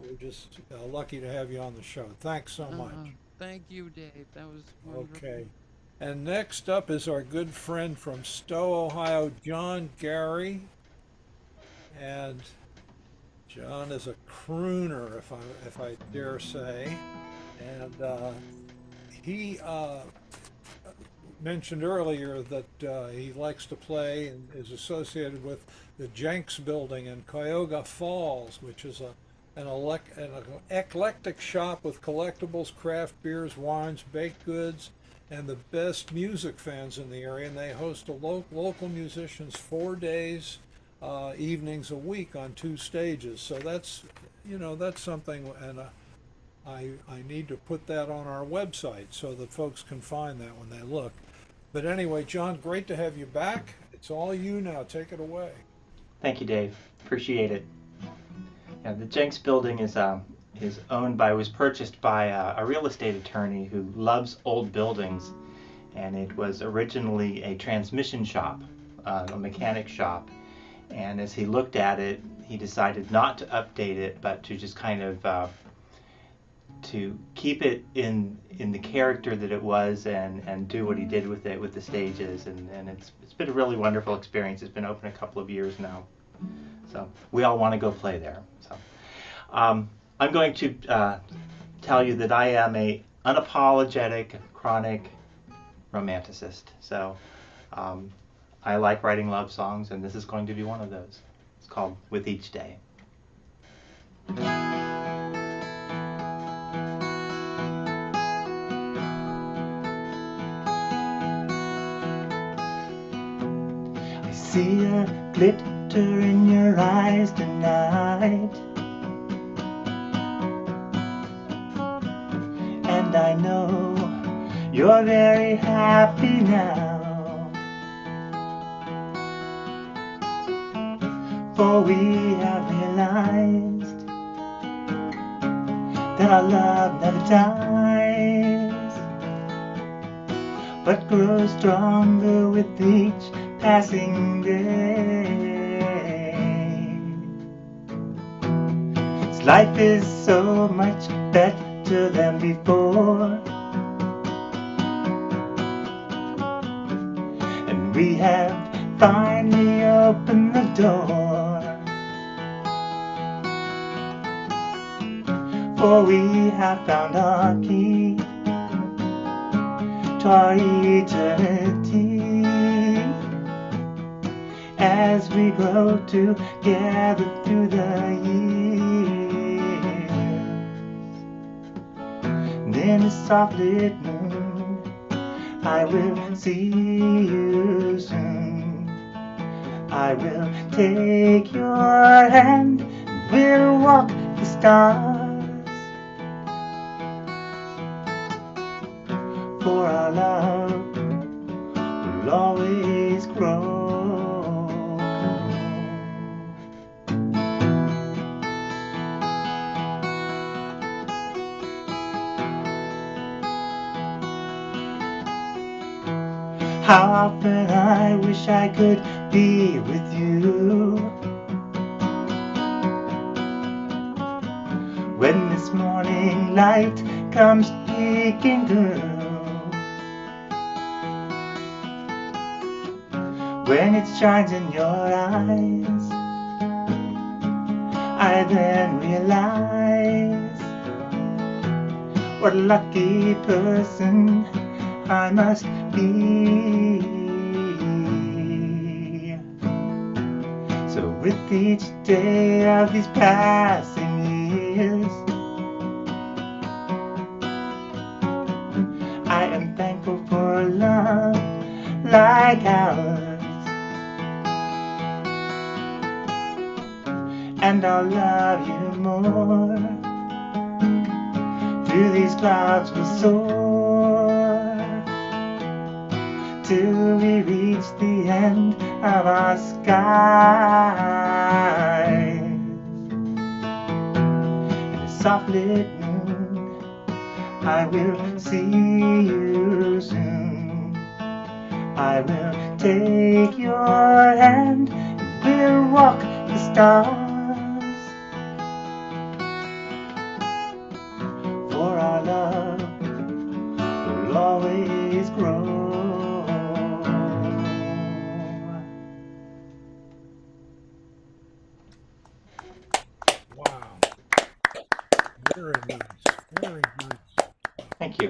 we're just lucky to have you on the show. Thanks so much. Thank you, Dave. That was wonderful. Okay. And next up is our good friend from Stowe, Ohio, John Gary. And John is a crooner, if I dare say. And he mentioned earlier that he likes to play and is associated with the Jenks Building in Cuyahoga Falls, which is an eclectic shop with collectibles, craft beers, wines, baked goods, and the best music fans in the area. And they host local musicians 4 days, evenings a week on 2 stages. So that's something, and I need to put that on our website so that folks can find that when they look. But anyway, John, great to have you back. It's all you now. Take it away. Thank you, Dave. Appreciate it. Yeah, the Jenks Building is was purchased by a real estate attorney who loves old buildings, and it was originally a transmission shop, a mechanic shop. And as he looked at it, he decided not to update it, but to just kind of to keep it in the character that it was, and do what he did with it, with the stages, and it's been a really wonderful experience. It's been open a couple of years now, so we all want to go play there. So I'm going to tell you that I am a unapologetic chronic romanticist. So I like writing love songs, and this is going to be one of those. It's called With Each Day. I see a glitter in your eyes tonight, and I know you're very happy now. For we have realized that our love never dies, but grows stronger with each passing day. 'Cause life is so much better than before, and we have finally opened the door. For we have found our key to our eternity, as we grow together through the years. And in a soft lit moon, I will see you soon. I will take your hand, and we'll walk the stars. For our love will always grow. How often I wish I could be with you, when this morning light comes peeking through. When it shines in your eyes, I then realize what a lucky person I must be. So with each day of these passing years, I am thankful for a love like ours. And I'll love you more. Through these clouds we'll soar, till we reach the end of our skies. In a soft lit moon, I will see you soon. I will take your hand, and we'll walk the stars. For our love will always grow. Wow. Very nice. Very nice. Thank you.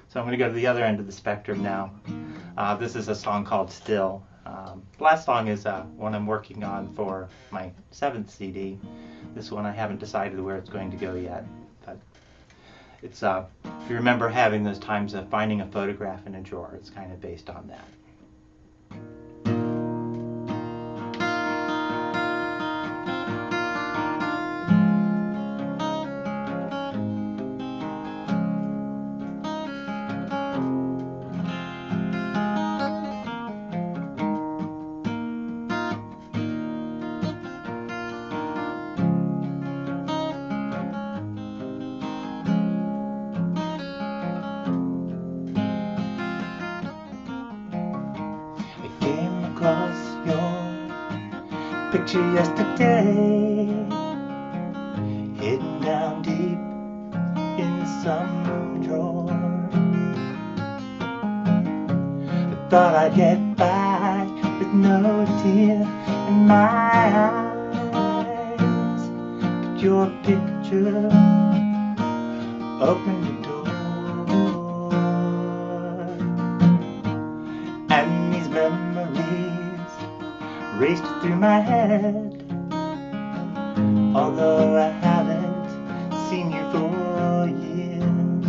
So I'm going to go to the other end of the spectrum now. This is a song called Still. The last song is one I'm working on for my 7th CD. This one I haven't decided where it's going to go yet, but it's if you remember having those times of finding a photograph in a drawer, it's kind of based on that. picture yesterday, hidden down deep in some drawer. I thought I'd get by with no tear in my eyes, but your picture opened the door, and these memories raced through my head, although I haven't seen you for years.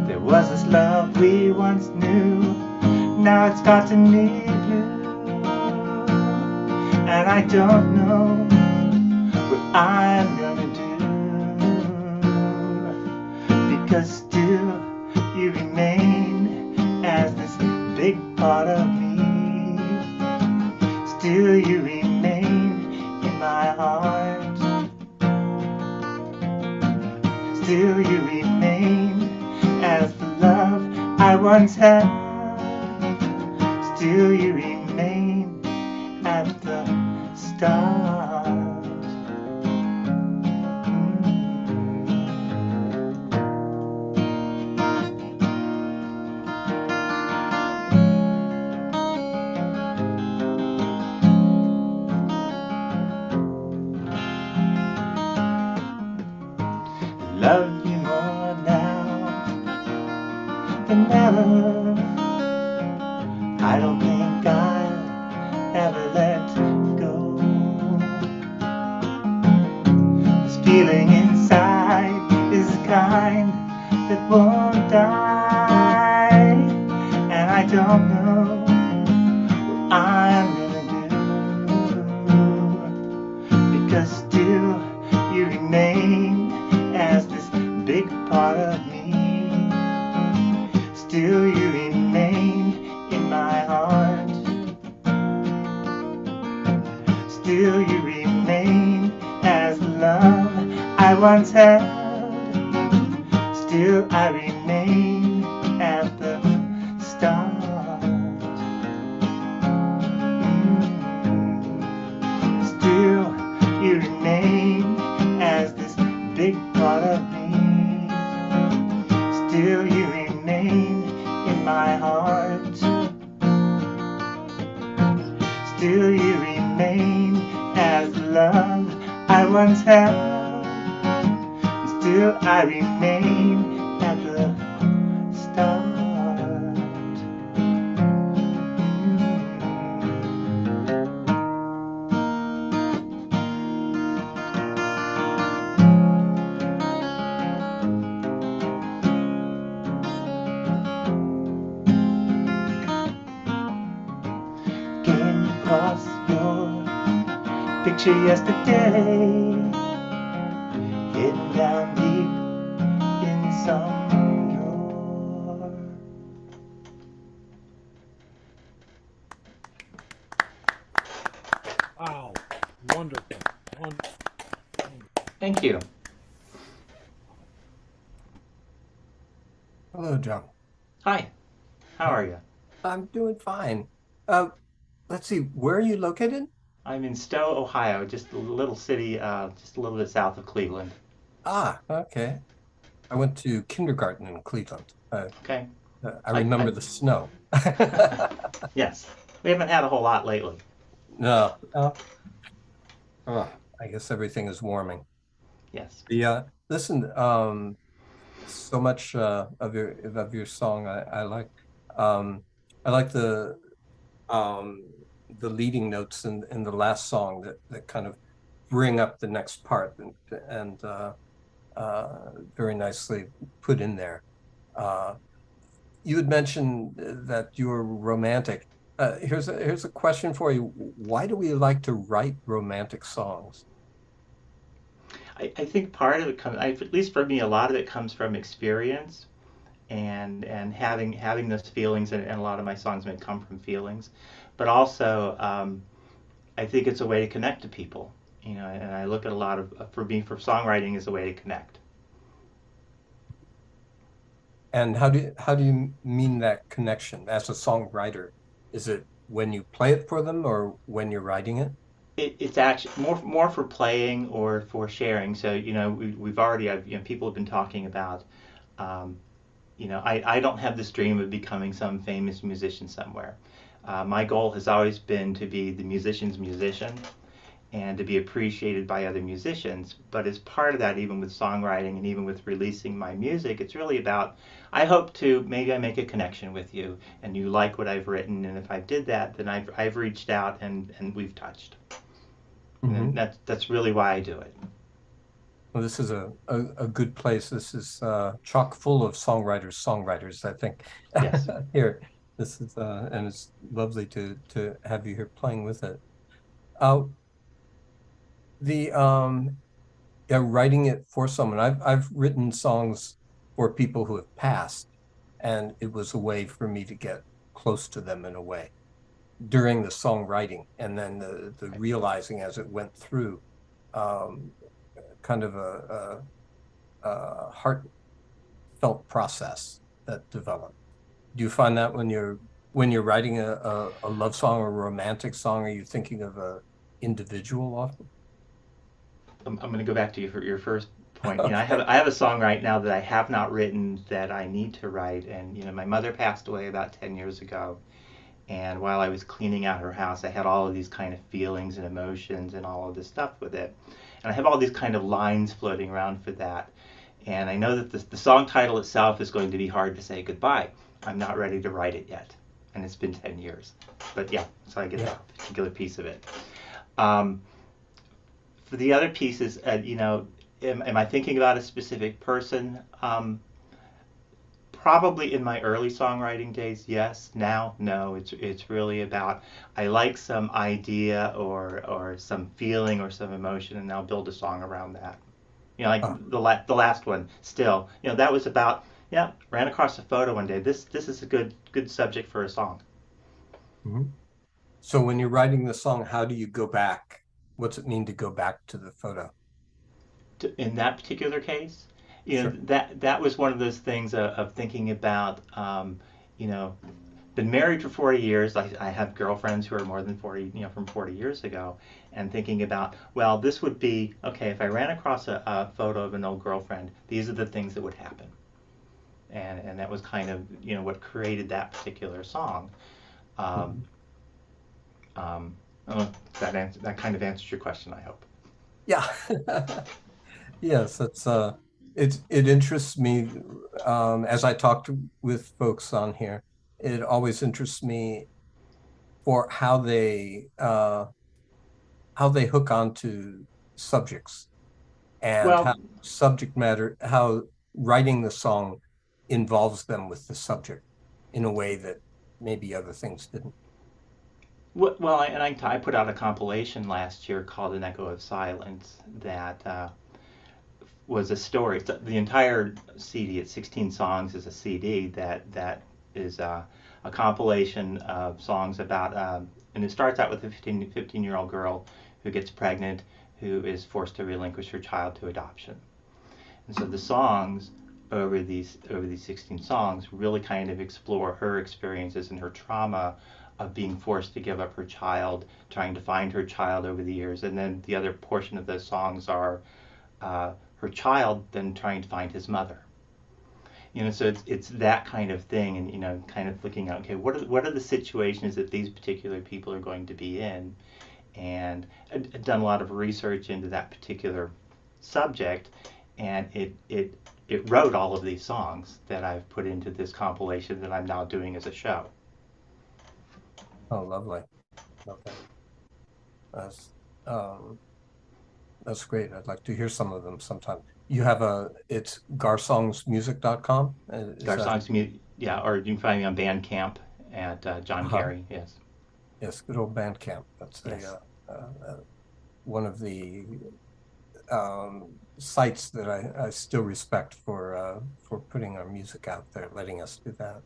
There was this love we once knew, now it's got to need you, and I don't know what I'm gonna do, because still you remain as this big part of me. Still you remain in my heart. Still you remain as the love I once had. Still you remain at the start. Love you more now than ever. I don't think I'll ever let go. This feeling inside is the kind that won't die, and I don't know what I'm gonna do, because still you remain as this big part of me. Still you remain in my heart. Still you remain as the love I once had. Still I remain at the start. Still you remain as this big part of me. Still you remain in my heart. Still you remain as the love I once had. Still I remain at the start. Came across your picture yesterday, hidden down deep in some drawer. Wow, wonderful, wonderful. Thank you. Hello, John. Hi, how are you? I'm doing fine. Let's see, where are you located? I'm in Stowe, Ohio, just a little city, just a little bit south of Cleveland. Ah, okay. I went to kindergarten in Cleveland. Okay. I remember I- the snow. Yes, we haven't had a whole lot lately. No. Oh, I guess everything is warming. Yes. Listen, so much of your song I like. I like the leading notes in the last song that kind of bring up the next part and very nicely put in there. You had mentioned that you're romantic. Here's a question for you. Why do we like to write romantic songs? I think part of it comes, at least for me, a lot of it comes from experience and having those feelings, and a lot of my songs may come from feelings, but also I think it's a way to connect to people, and I look at a lot of, for me, for songwriting is a way to connect. And how do you mean that connection as a songwriter? Is it when you play it for them or when you're writing it? It's actually more for playing or for sharing. So we've already people have been talking about um, I don't have this dream of becoming some famous musician somewhere. My goal has always been to be the musician's musician and to be appreciated by other musicians. But as part of that, even with songwriting and even with releasing my music, it's really about I hope to maybe I make a connection with you and you like what I've written, and if I did that, then I've reached out and we've touched. Mm-hmm. And that's really why I do it. Well, this is a good place. This is chock full of songwriters, I think. Yes. Here, this is and it's lovely to have you here playing with it. Uh, the Yeah, writing it for someone. I've written songs for people who have passed, and it was a way for me to get close to them in a way during the songwriting, and then the realizing as it went through, um, kind of a heartfelt process that developed. Do you find that when you're writing a love song or a romantic song, are you thinking of a individual often? I'm going to go back to your first point. Okay. I have a song right now that I have not written that I need to write, and my mother passed away about 10 years ago, and while I was cleaning out her house, I had all of these kind of feelings and emotions and all of this stuff with it, and I have all these kind of lines floating around for that, and I know that the song title itself is going to be hard to say goodbye. I'm not ready to write it yet, and it's been 10 years, but yeah, so I get that particular piece of it. Um, for the other pieces, am I thinking about a specific person? Probably in my early songwriting days, yes. Now, no. It's really about I like some idea or some feeling or some emotion, and I'll build a song around that. Like Oh, the last one. Still, that was about ran across a photo one day. This is a good subject for a song. mhm. So when you're writing the song, how do you go back? What's it mean to go back to the photo? In that particular case, Sure. that was one of those things of thinking about, you know, been married for 40 years. I have girlfriends who are more than 40, from 40 years ago, and thinking about, well, this would be, okay, if I ran across a photo of an old girlfriend, these are the things that would happen. And that was kind of, what created that particular song. Um, Mhm. um, that kind of answers your question, I hope. Yeah. Yes, it interests me as I talk with folks on here. It always interests me for how they hook onto subjects and how Well, subject matter, how writing the song involves them with the subject in a way that maybe other things didn't. well, I put out a compilation last year called "An Echo of Silence" that was a story. The entire CD, it's 16 songs, is a CD that is a compilation of songs about, and it starts out with a 15-year-old girl who gets pregnant, who is forced to relinquish her child to adoption. And so the songs over these 16 songs really kind of explore her experiences and her trauma of being forced to give up her child, trying to find her child over the years, and then the other portion of those songs are her child then trying to find his mother. So it's that kind of thing, and kind of looking at, okay, what are the situations that these particular people are going to be in, and I've done a lot of research into that particular subject, and it wrote all of these songs that I've put into this compilation that I'm now doing as a show. Oh, lovely. Okay. That's um, that's great. I'd like to hear some of them sometime. You have it's garsongsmusic.com. Is Our that? songs, yeah, or you can find me on Bandcamp at John Uh-huh. Gary. Yes, Yes, good old Bandcamp. That's yes. one of the sites that I still respect for putting our music out there, letting us do that.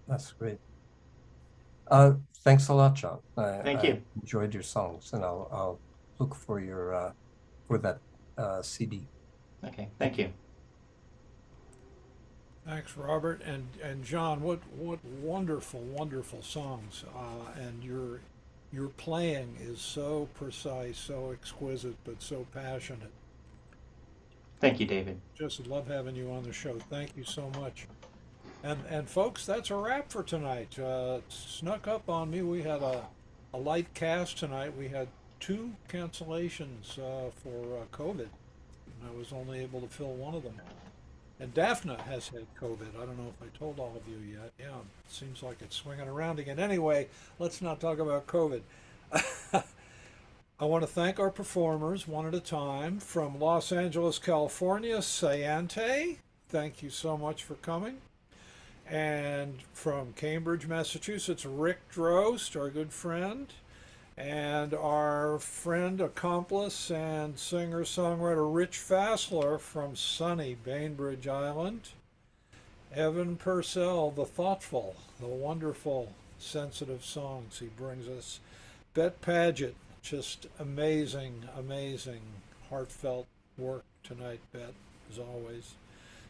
That's great. Thanks a lot, John. Thank I you. enjoyed your songs, and I'll look for your for that CD. Okay, thank Thank you. you. Thanks, Robert. And John, what wonderful songs. And your playing is so precise, so exquisite, but so passionate. Thank you, David. Just love having you on the show. Thank you so much. And folks, that's a wrap for tonight. Snuck up on me. We had a light cast tonight. We had 2 cancellations for COVID. And I was only able to fill one of them. And Daphne has had COVID. I don't know if I told all of you yet. Yeah, it seems like it's swinging around again. Anyway, let's not talk about COVID. I want to thank our performers one at a time. From Los Angeles, California, Sayante. Thank you so much for coming. And from Cambridge, Massachusetts, Rick Drost, our good friend. And our friend, accomplice, and singer-songwriter Rich Fassler from sunny Bainbridge Island. Evan Purcell, the thoughtful, the wonderful, sensitive songs he brings us. Bet Paget, just amazing, heartfelt work tonight, Bet, as always.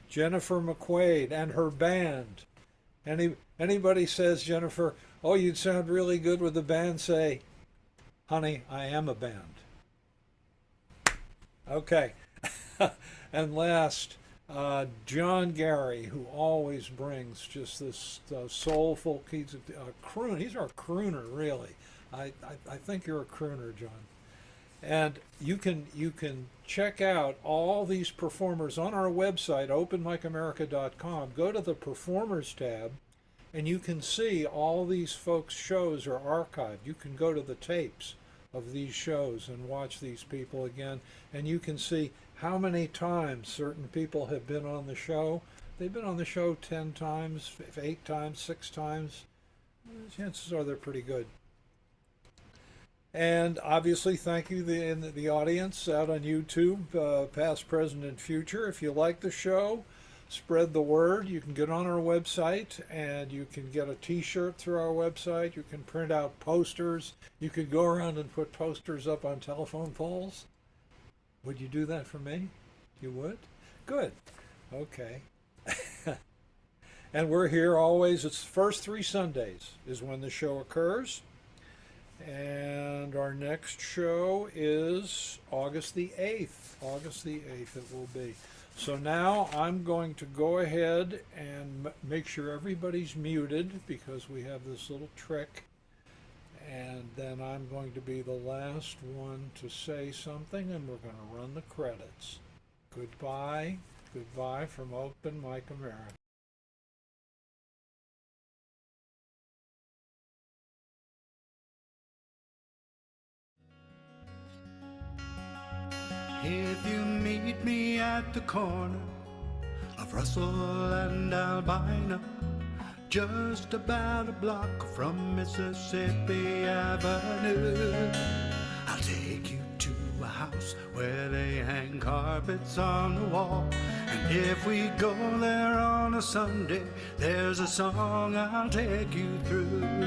Jennifer McQuaid and her band. Anybody says, Jennifer, oh, you'd sound really good with the band, say, honey, I am a band. Okay. And last, John Gary, who always brings just this soulful, he's a croon. He's our crooner, really. I think you're a crooner, John. And you can check out all these performers on our website, openmicamerica.com. Go to the Performers tab, and you can see all these folks' shows are archived. You can go to the tapes of these shows and watch these people again, and you can see how many times certain people have been on the show. They've been on the show 10 times, 8 times, 6 times. Chances are they're pretty good. And obviously, thank you the audience out on YouTube, past, present, and future. If you like the show, spread the word. You can get on our website and you can get a t-shirt through our website. You can print out posters. You could go around and put posters up on telephone poles. Would you do that for me? You would? Good. Okay. And we're here always. It's the first 3 Sundays is when the show occurs. And our next show is August the 8th. August the 8th it will be. So now I'm going to go ahead and make sure everybody's muted because we have this little trick. And then I'm going to be the last one to say something, and we're going to run the credits. Goodbye. Goodbye from Open Mic America. If you meet me at the corner of Russell and Albina, just about a block from Mississippi Avenue, I'll take you to a house where they hang carpets on the wall. And if we go there on a Sunday, there's a song I'll take you through.